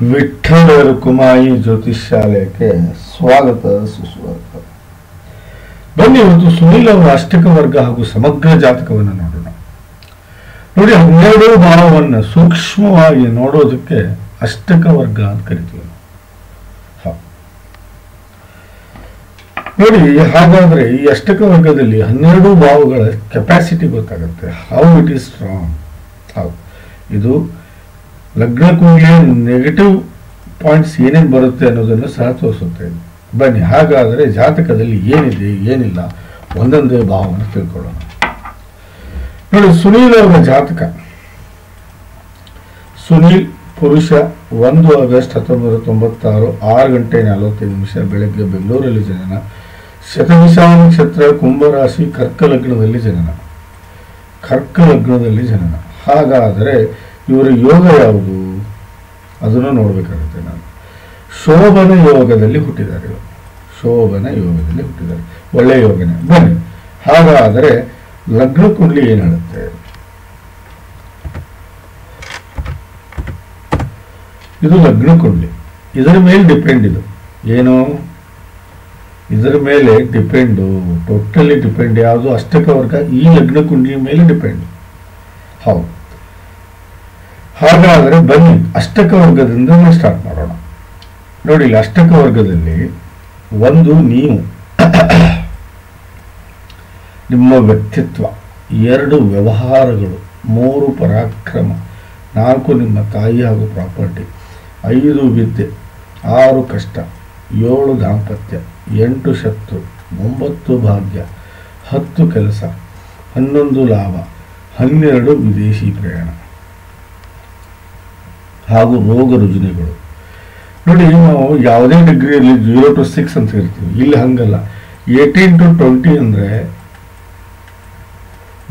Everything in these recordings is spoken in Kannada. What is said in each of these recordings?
ವಿಠ್ಠಲ ರುಕುಮಾಯಿ ಜ್ಯೋತಿಷ್ ಶಾಲೆಗೆ ಸ್ವಾಗತ ಸುಸ್ವಾಗತ. ಬನ್ನಿ, ಇವತ್ತು ಸುನೀಲ್ ಅವರ ಅಷ್ಟಕ ವರ್ಗ ಹಾಗೂ ಸಮಗ್ರ ಜಾತಕವನ್ನು ನೋಡೋಣ. ನೋಡಿ, 12 ಭಾವವನ್ನು ಸೂಕ್ಷ್ಮವಾಗಿ ನೋಡೋದಕ್ಕೆ ಅಷ್ಟಕ ವರ್ಗ ಅಂತ ಕರಿತೀವಿ. ನೋಡಿ, ಹಾಗಾದ್ರೆ ಈ ಅಷ್ಟಕ ವರ್ಗದಲ್ಲಿ 12 ಭಾವಗಳ ಕೆಪಾಸಿಟಿ ಗೊತ್ತಾಗುತ್ತೆ. How it is strong. ಹೌದು, ಇದು ಲಗ್ನ ಕುಂಡಲಿಯ ನೆಗೆಟಿವ್ ಪಾಯಿಂಟ್ಸ್ ಏನೇನು ಬರುತ್ತೆ ಅನ್ನೋದನ್ನು ಸಹ ತೋರಿಸುತ್ತೆ. ಬನ್ನಿ, ಹಾಗಾದರೆ ಜಾತಕದಲ್ಲಿ ಏನಿದೆ ಏನಿಲ್ಲ ಒಂದೊಂದೇ ಭಾವವನ್ನು ತಿಳ್ಕೊಳ್ಳೋಣ. ನೋಡಿ, ಸುನೀಲ್ ಅವರ ಜಾತಕ. ಸುನೀಲ್ ಪುರುಷ, 1 ಆಗಸ್ಟ್ 1996, 6 ಗಂಟೆ 45 ನಿಮಿಷ ಬೆಳಗ್ಗೆ ಬೆಂಗಳೂರಲ್ಲಿ ಜನನ. ಶತಭಿಷ ನಕ್ಷತ್ರ, ಕುಂಭರಾಶಿ, ಕರ್ಕ ಲಗ್ನದಲ್ಲಿ ಜನನ. ಹಾಗಾದರೆ ಇವರ ಯೋಗ ಯಾವುದು ಅದನ್ನು ನೋಡಬೇಕಾಗುತ್ತೆ. ನಾನು ಶೋಭನ ಯೋಗದಲ್ಲಿ ಹುಟ್ಟಿದ್ದಾರೆ. ಒಳ್ಳೆಯ ಯೋಗನೇ. ಬನ್ನಿ, ಹಾಗಾದರೆ ಲಗ್ನ ಕುಂಡಲಿ ಏನು ಹೇಳುತ್ತೆ? ಇದು ಲಗ್ನ ಕುಂಡಲಿ. ಇದರ ಮೇಲೆ ಡಿಪೆಂಡ್. ಇದರ ಮೇಲೆ ಡಿಪೆಂಡು, ಟೋಟಲಿ ಡಿಪೆಂಡ್. ಯಾವುದು? ಅಷ್ಟಕ ವರ್ಗ ಈ ಲಗ್ನ ಕುಂಡಲಿ ಮೇಲೆ ಡಿಪೆಂಡ್. ಹೌದು. ಹಾಗಾದರೆ ಬನ್ನಿ, ಅಷ್ಟಕ ವರ್ಗದಿಂದ ಸ್ಟಾರ್ಟ್ ಮಾಡೋಣ. ನೋಡಿ, ಇಲ್ಲಿ ಅಷ್ಟಕ ವರ್ಗದಲ್ಲಿ 1 ನೀವು, ನಿಮ್ಮ ವ್ಯಕ್ತಿತ್ವ, 2 ವ್ಯವಹಾರಗಳು, 3 ಪರಾಕ್ರಮ, 4 ನಿಮ್ಮ ತಾಯಿ ಹಾಗೂ ಪ್ರಾಪರ್ಟಿ, 5 ವಿದ್ಯೆ, 6 ಕಷ್ಟ, 7 ದಾಂಪತ್ಯ, 8 ಶತ್ರು, 9 ಭಾಗ್ಯ, 10 ಕೆಲಸ, 11 ಲಾಭ, 12 ವಿದೇಶಿ ಪ್ರಯಾಣ ಹಾಗೂ ರೋಗ ರುಜಿನಗಳು. ನೋಡಿ, ನಾವು ಯಾವುದೇ ಡಿಗ್ರಿಯಲ್ಲಿ 0 to 6 ಅಂತ ಇರ್ತೀವಿ. ಇಲ್ಲಿ ಹಂಗಲ್ಲ. 18 to 20 ಅಂದರೆ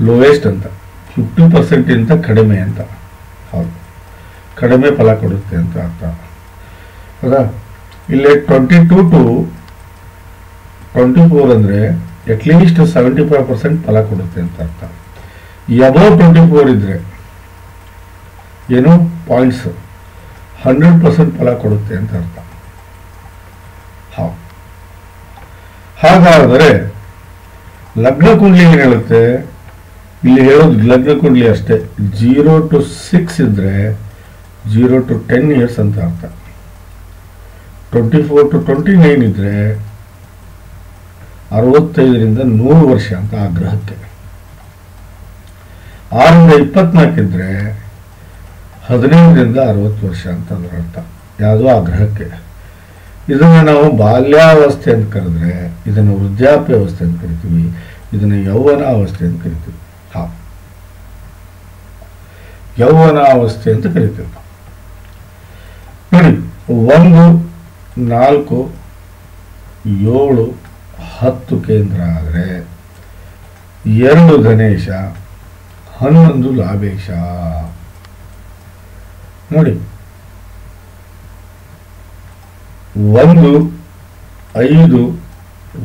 ಲೋಯೆಸ್ಟ್ ಅಂತ, 50% ಕಡಿಮೆ ಅಂತ. ಹೌದು, ಕಡಿಮೆ ಫಲ ಕೊಡುತ್ತೆ ಅಂತ ಅರ್ಥ. ಹೌದಾ? ಇಲ್ಲಿ 22 to 24 ಅಂದರೆ ಅಟ್ಲೀಸ್ಟ್ 75% ಫಲ ಕೊಡುತ್ತೆ ಅಂತ ಅರ್ಥ. ಅಬೌವ್ 24 ಇದ್ರೆ ಏನು ಪಾಯಿಂಟ್ಸ್ 100% ಫಲ ಕೊಡುತ್ತೆ ಅಂತ ಅರ್ಥ. ಹಾಗಾದರೆ ಲಗ್ನ ಕುಂಡಲಿ ಏನು ಹೇಳುತ್ತೆ? ಇಲ್ಲಿ ಹೇಳೋದು ಲಗ್ನ ಕುಂಡಲಿ ಅಷ್ಟೇ. 0 to 6 ಇದ್ರೆ 0 to 10 years ಅಂತ ಅರ್ಥ. 24 to 29 ಇದ್ರೆ 65ರಿಂದ 100 ವರ್ಷ ಅಂತ ಆ ಗ್ರಹಕ್ಕೆ. 6 ರಿಂದ 24 ಇದ್ರೆ 15ರಿಂದ 60 ವರ್ಷ ಅಂತ ಅದರ ಅರ್ಥ. ಯಾವುದೋ ಆ ಗ್ರಹಕ್ಕೆ. ಇದನ್ನು ನಾವು ಬಾಲ್ಯಾವಸ್ಥೆ ಅಂತ ಕರೆದ್ರೆ, ಇದನ್ನು ವೃದ್ಧಾಪ್ಯಾವಸ್ಥೆ ಅಂತ ಕರಿತೀವಿ, ಇದನ್ನು ಯೌವನಾವಸ್ಥೆ ಅಂತ ಕರಿತೀವಿ. ಯೌವನಾವಸ್ಥೆ ಅಂತ ಕರಿತೀವಿ. ನೋಡಿ, 1, 4, 7, 10 ಕೇಂದ್ರ ಆದರೆ 2 ಧನೇಶ, 11 ಲಾಭೇಶ. ನೋಡಿ, 1, 5,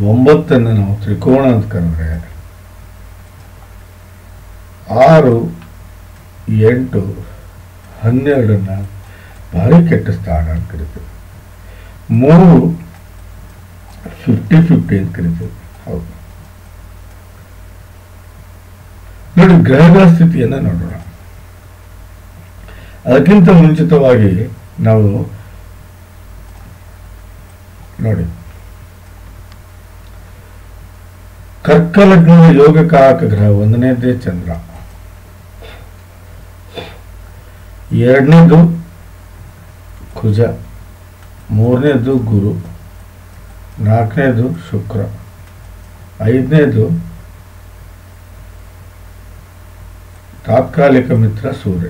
9 ನಾವು ತ್ರಿಕೋಣ ಅಂತ ಕರೆದ್ರೆ 6, 8, 12 ಭಾರಿ ಕೆಟ್ಟ ಸ್ಥಾನ ಅಂತ ಕರಿತೀವಿ. 3 50-50 ಅಂತ ಕರಿತೀವಿ. ಹೌದು. ನೋಡಿ, ಗ್ರಹಗಳ ಸ್ಥಿತಿಯನ್ನು ನೋಡೋಣ. ಅದಕ್ಕಿಂತ ಮುಂಚಿತವಾಗಿ ನಾವು ನೋಡಿ, ಕರ್ಕ ಲಗ್ನದ ಯೋಗಕಾರಕ ಗ್ರಹ 1ನೇದೇ ಚಂದ್ರ, 2ನೇದು ಕುಜ, 3ನೇದು ಗುರು, 4ನೇದು ಶುಕ್ರ, 5ನೇದು ತಾತ್ಕಾಲಿಕ ಮಿತ್ರ ಸೂರ್ಯ.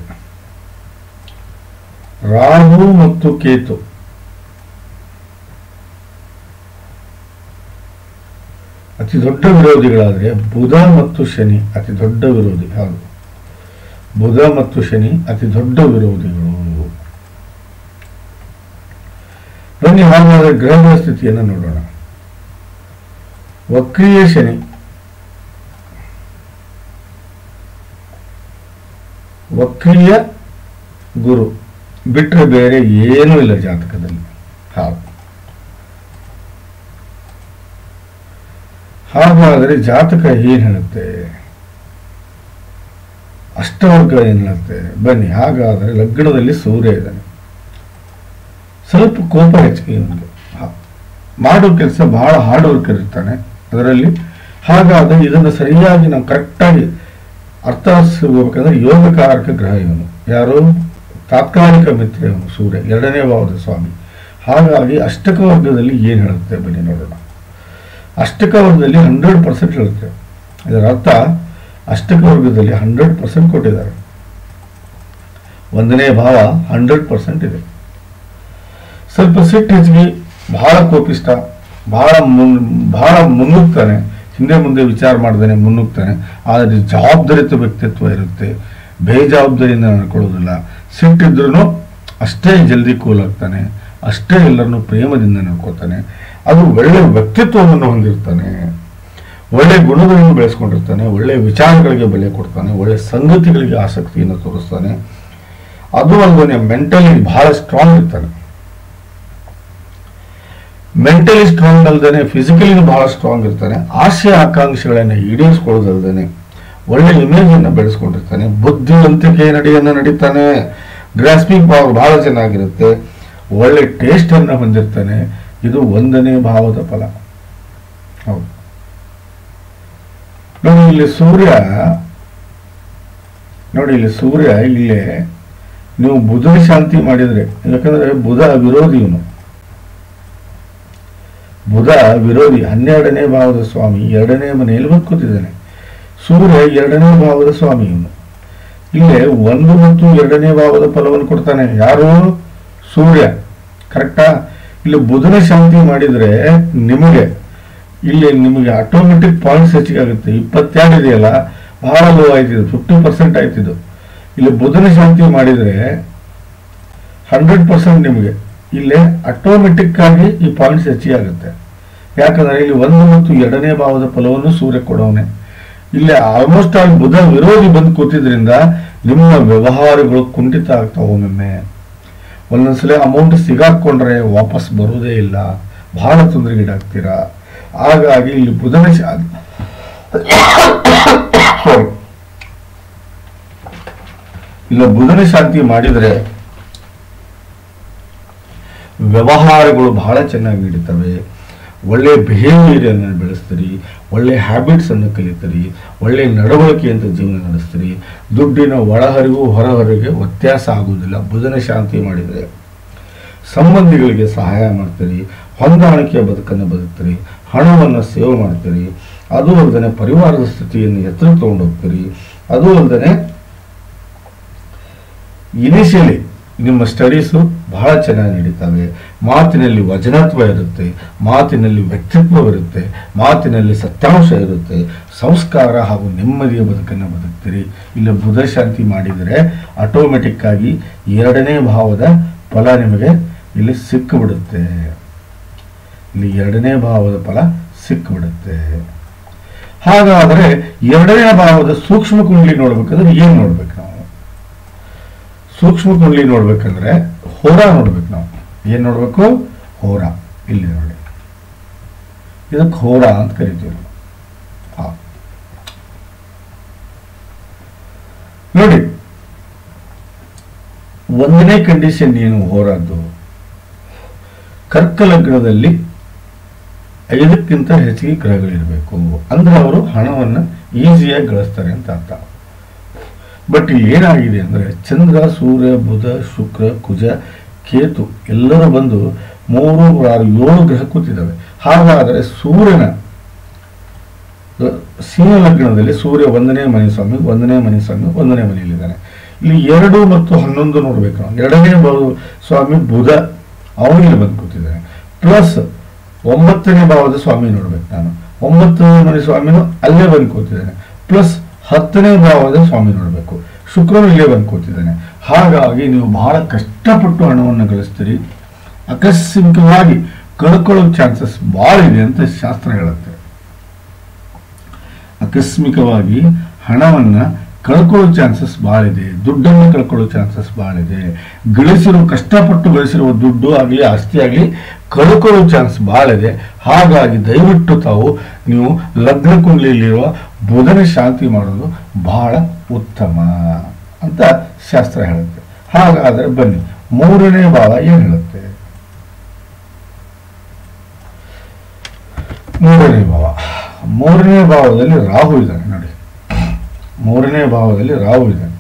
ರಾಹು ಮತ್ತು ಕೇತು ಅತಿ ದೊಡ್ಡ ವಿರೋಧಿಗಳಾದರೆ ಬುಧ ಮತ್ತು ಶನಿ ಅತಿ ದೊಡ್ಡ ವಿರೋಧಿ. ಹೌದು, ಬುಧ ಮತ್ತು ಶನಿ ಅತಿ ದೊಡ್ಡ ವಿರೋಧಿಗಳು. ಬನ್ನಿ, ಹಾಗಾದರೆ ಗ್ರಹಗಳ ಸ್ಥಿತಿಯನ್ನು ನೋಡೋಣ. ವಕ್ರೀಯ ಶನಿ, ವಕ್ರೀಯ ಗುರು, ಬಿಟ್ಟರೆ ಬೇರೆ ಏನೂ ಇಲ್ಲ ಜಾತಕದಲ್ಲಿ. ಹಾಗಾದರೆ ಜಾತಕ ಏನು ಹೇಳುತ್ತೆ, ಅಷ್ಟವರ್ಗ ಏನು ಹೇಳುತ್ತೆ? ಬನ್ನಿ. ಹಾಗಾದರೆ ಲಗ್ನದಲ್ಲಿ ಸೂರ್ಯ ಇದ್ದಾನೆ, ಸ್ವಲ್ಪ ಕೋಪ ಹೆಚ್ಚಿಗೆ ಇವನಿಗೆ, ಮಾಡೋ ಕೆಲಸ ಬಹಳ ಹಾರ್ಡ್ ವರ್ಕರ್ ಇರ್ತಾನೆ ಅದರಲ್ಲಿ. ಹಾಗಾದರೆ ಇದನ್ನು ಸರಿಯಾಗಿ ನಾವು ಕರೆಕ್ಟಾಗಿ ಅರ್ಥೈಸಬೇಕಂದ್ರೆ ಯೋಗಕಾರಕ ಗ್ರಹ ಇವನು. ಯಾರು? ತಾತ್ಕಾಲಿಕ ಮಿತ್ರ ಇವನು ಸೂರ್ಯ, 2ನೇ ಭಾವದ ಸ್ವಾಮಿ. ಹಾಗಾಗಿ ಅಷ್ಟಕ ವರ್ಗದಲ್ಲಿ ಏನು ಹೇಳುತ್ತೆ ಬನ್ನಿ ನೋಡೋಣ. ಅಷ್ಟಕ ವರ್ಗದಲ್ಲಿ 100% ಹೇಳುತ್ತೆ. ಇದರ ಅರ್ಥ ಅಷ್ಟಕ ವರ್ಗದಲ್ಲಿ 100% ಕೊಟ್ಟಿದ್ದಾರೆ. 1ನೇ ಭಾವ 100% ಇದೆ. ಸ್ವಲ್ಪ ಸಿಟ್ಟು ಹೆಚ್ಚಿಗೆ, ಬಹಳ ಕೋಪಿಷ್ಟ, ಬಹಳ ಮುನ್ನುಗ್ತಾನೆ, ಹಿಂದೆ ಮುಂದೆ ವಿಚಾರ ಮಾಡ್ತಾನೆ, ಮುನ್ನುಗ್ತಾನೆ. ಆದರೆ ಜವಾಬ್ದಾರಿತ ವ್ಯಕ್ತಿತ್ವ ಇರುತ್ತೆ, ಬೇಜವಾಬ್ದಾರಿಯಿಂದ ನಡ್ಕೊಳ್ಳೋದಿಲ್ಲ. ಸಿಟ್ಟಿದ್ರೂ ಅಷ್ಟೇ ಜಲ್ದಿ ಕೂಲ್ ಆಗ್ತಾನೆ, ಅಷ್ಟೇ ಎಲ್ಲರನ್ನು ಪ್ರೇಮದಿಂದ ನಡ್ಕೋತಾನೆ. ಅದು ಒಳ್ಳೆ ವ್ಯಕ್ತಿತ್ವವನ್ನು ಹೊಂದಿರ್ತಾನೆ, ಒಳ್ಳೆ ಗುಣಗಳನ್ನು ಬೆಳೆಸ್ಕೊಂಡಿರ್ತಾನೆ, ಒಳ್ಳೆ ವಿಚಾರಗಳಿಗೆ ಬೆಲೆ ಕೊಡ್ತಾನೆ, ಒಳ್ಳೆ ಸಂಗತಿಗಳಿಗೆ ಆಸಕ್ತಿಯನ್ನು ತೋರಿಸ್ತಾನೆ. ಅದು ಅಲ್ಲದೆ ಮೆಂಟಲಿ ಬಹಳ ಸ್ಟ್ರಾಂಗ್ ಇರ್ತಾನೆ. ಮೆಂಟಲಿ ಸ್ಟ್ರಾಂಗ್ ಅಲ್ದೇನೆ ಫಿಸಿಕಲಿ ಬಹಳ ಸ್ಟ್ರಾಂಗ್ ಇರ್ತಾನೆ. ಆಸೆ ಆಕಾಂಕ್ಷೆಗಳನ್ನು ಈಡೇರಿಸ್ಕೊಳ್ಳೋದಲ್ದೇನೆ ಒಳ್ಳೆ ಇಮೇಜ್ ಅನ್ನು ಬೆಳೆಸ್ಕೊಂಡಿರ್ತಾನೆ. ಬುದ್ಧಿವಂತಿಕೆ ನಡೆಯನ್ನು ನಡೀತಾನೆ. ಗ್ರಾಸ್ಪಿಂಗ್ ಪವರ್ ಬಹಳ ಚೆನ್ನಾಗಿರುತ್ತೆ. ಒಳ್ಳೆ ಟೇಸ್ಟ್ ಅನ್ನು ಹೊಂದಿರ್ತಾನೆ. ಇದು 1ನೇ ಭಾವದ ಫಲ. ಹೌದು ನೋಡಿ, ಇಲ್ಲಿ ಸೂರ್ಯ ಇಲ್ಲೇ ನೀವು ಬುಧನ ಶಾಂತಿ ಮಾಡಿದ್ರೆ, ಯಾಕಂದ್ರೆ ಬುಧ ವಿರೋಧಿ ಇವನು. ಬುಧ ವಿರೋಧಿ, 12ನೇ ಭಾವದ ಸ್ವಾಮಿ, 2ನೇ ಮನೆಯಲ್ಲಿ ಬಂದು ಕೂತಿದ್ದಾನೆ. ಸೂರ್ಯ 2ನೇ ಭಾವದ ಸ್ವಾಮಿ ಇವನು. ಇಲ್ಲೇ 1 ಮತ್ತು 2ನೇ ಭಾವದ ಫಲವನ್ನು ಕೊಡ್ತಾನೆ. ಯಾರು? ಸೂರ್ಯ. ಕರೆಕ್ಟಾ? ಇಲ್ಲಿ ಬುಧನ ಶಾಂತಿ ಮಾಡಿದ್ರೆ ನಿಮಗೆ ಆಟೋಮೆಟಿಕ್ ಪಾಯಿಂಟ್ಸ್ ಹೆಚ್ಚಿಗೆ ಆಗುತ್ತೆ. 22 ಇದೆಯಲ್ಲ, ಬಹಳ ಲೋ ಆಯ್ತಿದ್ದು, 50% ಆಯ್ತಿದ್ದು. ಇಲ್ಲಿ ಬುಧನ ಶಾಂತಿ ಮಾಡಿದ್ರೆ 100% ನಿಮಗೆ ಇಲ್ಲೇ ಆಟೋಮೆಟಿಕ್ ಆಗಿ ಈ ಪಾಯಿಂಟ್ಸ್ ಹೆಚ್ಚಿಗೆ ಆಗುತ್ತೆ. ಯಾಕಂದ್ರೆ ಇಲ್ಲಿ 1 ಮತ್ತು 2ನೇ ಭಾವದ ಫಲವನ್ನು ಸೂರ್ಯ ಕೊಡೋನೆ. ಇಲ್ಲಿ ಆಲ್ಮೋಸ್ಟ್ ಆಲ್ ಬುಧ ವಿರೋಧಿ ಬಂದು ಕೂತಿದ್ರಿಂದ ನಿಮ್ಮ ವ್ಯವಹಾರಗಳು ಕುಂಠಿತ ಆಗ್ತಾವೆ. ಒಮ್ಮೊಮ್ಮೆ ಒಂದೊಂದ್ಸಲ ಅಮೌಂಟ್ ಸಿಗಾಕೊಂಡ್ರೆ ವಾಪಸ್ ಬರುವುದೇ ಇಲ್ಲ, ಬಹಳ ತೊಂದರೆಗೀಡಾಗ್ತೀರಾ. ಹಾಗಾಗಿ ಇಲ್ಲಿ ಬುಧನ ಶಾಂತಿ ಮಾಡಿದ್ರೆ ವ್ಯವಹಾರಗಳು ಬಹಳ ಚೆನ್ನಾಗಿ ನಡೀತವೆ. ಒಳ್ಳೆ ಬಿಹೇವಿಯರ್ ಅನ್ನು ಬೆಳೆಸ್ತೀರಿ, ಒಳ್ಳೆ ಹ್ಯಾಬಿಟ್ಸ್ ಅನ್ನು ಕಲಿತೀರಿ, ಒಳ್ಳೆ ನಡವಳಿಕೆಯಂತ ಜೀವನ ನಡೆಸ್ತೀರಿ. ದುಡ್ಡಿನ ಒಳಹರಿವು ಹೊರಹರಿವಿಗೆ ವ್ಯತ್ಯಾಸ ಆಗುವುದಿಲ್ಲ ಬುಧನ ಶಾಂತಿ ಮಾಡಿದರೆ. ಸಂಬಂಧಿಗಳಿಗೆ ಸಹಾಯ ಮಾಡ್ತೀರಿ, ಹೊಂದಾಣಿಕೆಯ ಬದುಕನ್ನು ಬದುಕ್ತೀರಿ, ಹಣವನ್ನು ಸೇವ್ ಮಾಡ್ತೀರಿ. ಅದು ಅಲ್ಲದೆ ಪರಿವಾರದ ಸ್ಥಿತಿಯನ್ನು ಎತ್ತರ ತಗೊಂಡು ಹೋಗ್ತೀರಿ. ಅದು ಅಲ್ಲದೆ ಇನಿಷಿಯಲಿ ನಿಮ್ಮ ಸ್ಟಡೀಸು ಬಹಳ ಚೆನ್ನಾಗಿ ನಡೀತವೆ. ಮಾತಿನಲ್ಲಿ ವಚನತ್ವ ಇರುತ್ತೆ, ಮಾತಿನಲ್ಲಿ ವ್ಯಕ್ತಿತ್ವವಿರುತ್ತೆ, ಮಾತಿನಲ್ಲಿ ಸತ್ಯಾಂಶ ಇರುತ್ತೆ. ಸಂಸ್ಕಾರ ಹಾಗೂ ನೆಮ್ಮದಿಯ ಬದುಕನ್ನು ಬದುಕ್ತೀರಿ. ಇಲ್ಲಿ ಬುಧ ಶಾಂತಿ ಮಾಡಿದರೆ ಆಟೋಮೆಟಿಕ್ ಆಗಿ 2ನೇ ಭಾವದ ಫಲ ನಿಮಗೆ ಇಲ್ಲಿ ಸಿಕ್ಕಿಬಿಡುತ್ತೆ. ಇಲ್ಲಿ 2ನೇ ಭಾವದ ಫಲ ಸಿಕ್ಕಿಬಿಡುತ್ತೆ. ಹಾಗಾದರೆ 2ನೇ ಭಾವದ ಸೂಕ್ಷ್ಮ ಕುಂಡಲಿ ನೋಡ್ಬೇಕಂದ್ರೆ ಏನು ನೋಡ್ಬೇಕು ನಾವು? ಸೂಕ್ಷ್ಮ ಕುಂಡಲಿ ನೋಡ್ಬೇಕಂದ್ರೆ ಹೋರಾ ನೋಡ್ಬೇಕು ನಾವು. ಏನ್ ನೋಡ್ಬೇಕು? ಹೋರಾ. ಇಲ್ಲಿ ನೋಡಿ, ಇದಕ್ಕೆ ಹೋರಾ ಅಂತ ಕರಿತೀವಿ ನಾವು. ನೋಡಿ, 1ನೇ ಕಂಡೀಷನ್ ಏನು ಹೋರಾದ್ದು? ಕರ್ಕ ಲಗ್ನದಲ್ಲಿ 5ಕ್ಕಿಂತ ಹೆಚ್ಚಿಗೆ ಗ್ರಹಗಳಿರಬೇಕು. ಅಂದ್ರೆ ಅವರು ಹಣವನ್ನು ಈಸಿಯಾಗಿ ಗಳಿಸ್ತಾರೆ ಅಂತ ಅರ್ಥ. ಬಟ್ ಇಲ್ಲಿ ಏನಾಗಿದೆ ಅಂದ್ರೆ ಚಂದ್ರ, ಸೂರ್ಯ, ಬುಧ, ಶುಕ್ರ, ಕುಜ, ಕೇತು ಎಲ್ಲರೂ ಬಂದು 3, 6, 7 ಗ್ರಹ ಕೂತಿದ್ದಾವೆ. ಹಾಗಾದರೆ ಸೂರ್ಯನ ಸಿಂಹ ಲಗ್ನದಲ್ಲಿ ಸೂರ್ಯ 1ನೇ ಮನೆ ಸ್ವಾಮಿ, 1ನೇ ಮನೆಯಲ್ಲಿದ್ದಾನೆ. ಇಲ್ಲಿ 2 ಮತ್ತು 11 ನೋಡ್ಬೇಕು ನಾವು. 2ನೇ ಸ್ವಾಮಿ ಬುಧ, ಅವನಿಗೆ ಬಂದು ಕೂತಿದ್ದಾನೆ. ಪ್ಲಸ್ 9ನೇ ಭಾವದ ಸ್ವಾಮಿ ನೋಡ್ಬೇಕು ನಾನು. 9ನೇ ಮನೆ ಸ್ವಾಮಿನೂ ಅಲ್ಲೇ ಬಂದು ಕೂತಿದ್ದಾನೆ. ಪ್ಲಸ್ 10ನೇ ಭಾವದ ಸ್ವಾಮಿ ನೋಡಬೇಕು. ಶುಕ್ರನು ಇಲ್ಲೇ ಬಂದು ಕೂತಿದ್ದಾನೆ. ಹಾಗಾಗಿ ನೀವು ಬಹಳ ಕಷ್ಟಪಟ್ಟು ಹಣವನ್ನು ಗಳಿಸ್ತೀರಿ. ಆಕಸ್ಮಿಕವಾಗಿ ಕಳ್ಕೊಳ್ಳೋ ಚಾನ್ಸಸ್ ಭಾಳ ಇದೆ ಅಂತ ಶಾಸ್ತ್ರ ಹೇಳುತ್ತೆ. ಆಕಸ್ಮಿಕವಾಗಿ ಹಣವನ್ನು ಕಳ್ಕೊಳ್ಳೋ ಚಾನ್ಸಸ್ ಭಾಳ ಇದೆ, ದುಡ್ಡನ್ನು ಕಳ್ಕೊಳ್ಳೋ ಚಾನ್ಸಸ್ ಭಾಳ ಇದೆ, ಕಷ್ಟಪಟ್ಟು ಗಳಿಸಿರುವ ದುಡ್ಡು ಆಗಲಿ ಆಸ್ತಿ ಆಗಲಿ ಕಳ್ಕೊಳ್ಳೋ ಚಾನ್ಸ್ ಭಾಳ ಇದೆ. ಹಾಗಾಗಿ ದಯವಿಟ್ಟು ತಾವು ನೀವು ಲಗ್ನ ಕುಂಡಲಿಯಲ್ಲಿರುವ ಬುಧನ ಶಾಂತಿ ಮಾಡೋದು ಬಹಳ ಉತ್ತಮ ಅಂತ ಶಾಸ್ತ್ರ ಹೇಳುತ್ತೆ. ಹಾಗಾದರೆ ಬನ್ನಿ, ಮೂರನೇ ಭಾವ ಏನು ಹೇಳುತ್ತೆ? ಮೂರನೇ ಭಾವದಲ್ಲಿ ರಾಹು ಇದ್ದಾನೆ ನೋಡಿ. ಮೂರನೇ ಭಾವದಲ್ಲಿ ರಾಹು ಇದ್ದಾನೆ.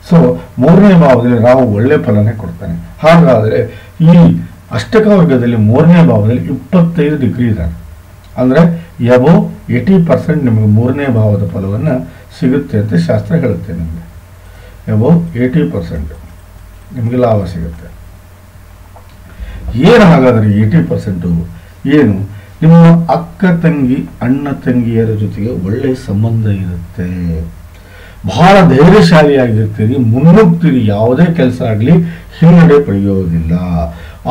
ಸೊ ಮೂರನೇ ಭಾವದಲ್ಲಿ ರಾಹು ಒಳ್ಳೆ ಫಲನೇ ಕೊಡ್ತಾನೆ. ಹಾಗಾದರೆ ಈ ಅಷ್ಟಕ ವರ್ಗದಲ್ಲಿ ಮೂರನೇ ಭಾವದಲ್ಲಿ 25 ಡಿಗ್ರಿ ಇದ್ದಾನೆ. ಅಂದರೆ ಎಬೋ 80% ನಿಮಗೆ ಮೂರನೇ ಭಾವದ ಫಲವನ್ನು ಸಿಗುತ್ತೆ ಅಂತ ಶಾಸ್ತ್ರ ಹೇಳುತ್ತೆ. ನಿಮಗೆ ಎಬೋ 80% ನಿಮಗೆ ಲಾಭ ಸಿಗುತ್ತೆ. ಏನು ಹಾಗಾದರೆ 80% ಏನು? ನಿಮ್ಮ ಅಕ್ಕ ತಂಗಿ ಅಣ್ಣ ತಂಗಿಯರ ಜೊತೆಗೆ ಒಳ್ಳೆಯ ಸಂಬಂಧ ಇರುತ್ತೆ, ಬಹಳ ಧೈರ್ಯಶಾಲಿಯಾಗಿರ್ತೀರಿ, ಮುನ್ನುಗ್ತೀರಿ, ಯಾವುದೇ ಕೆಲಸ ಆಗಲಿ ಹಿನ್ನಡೆ ಪಡೆಯೋದಿಲ್ಲ,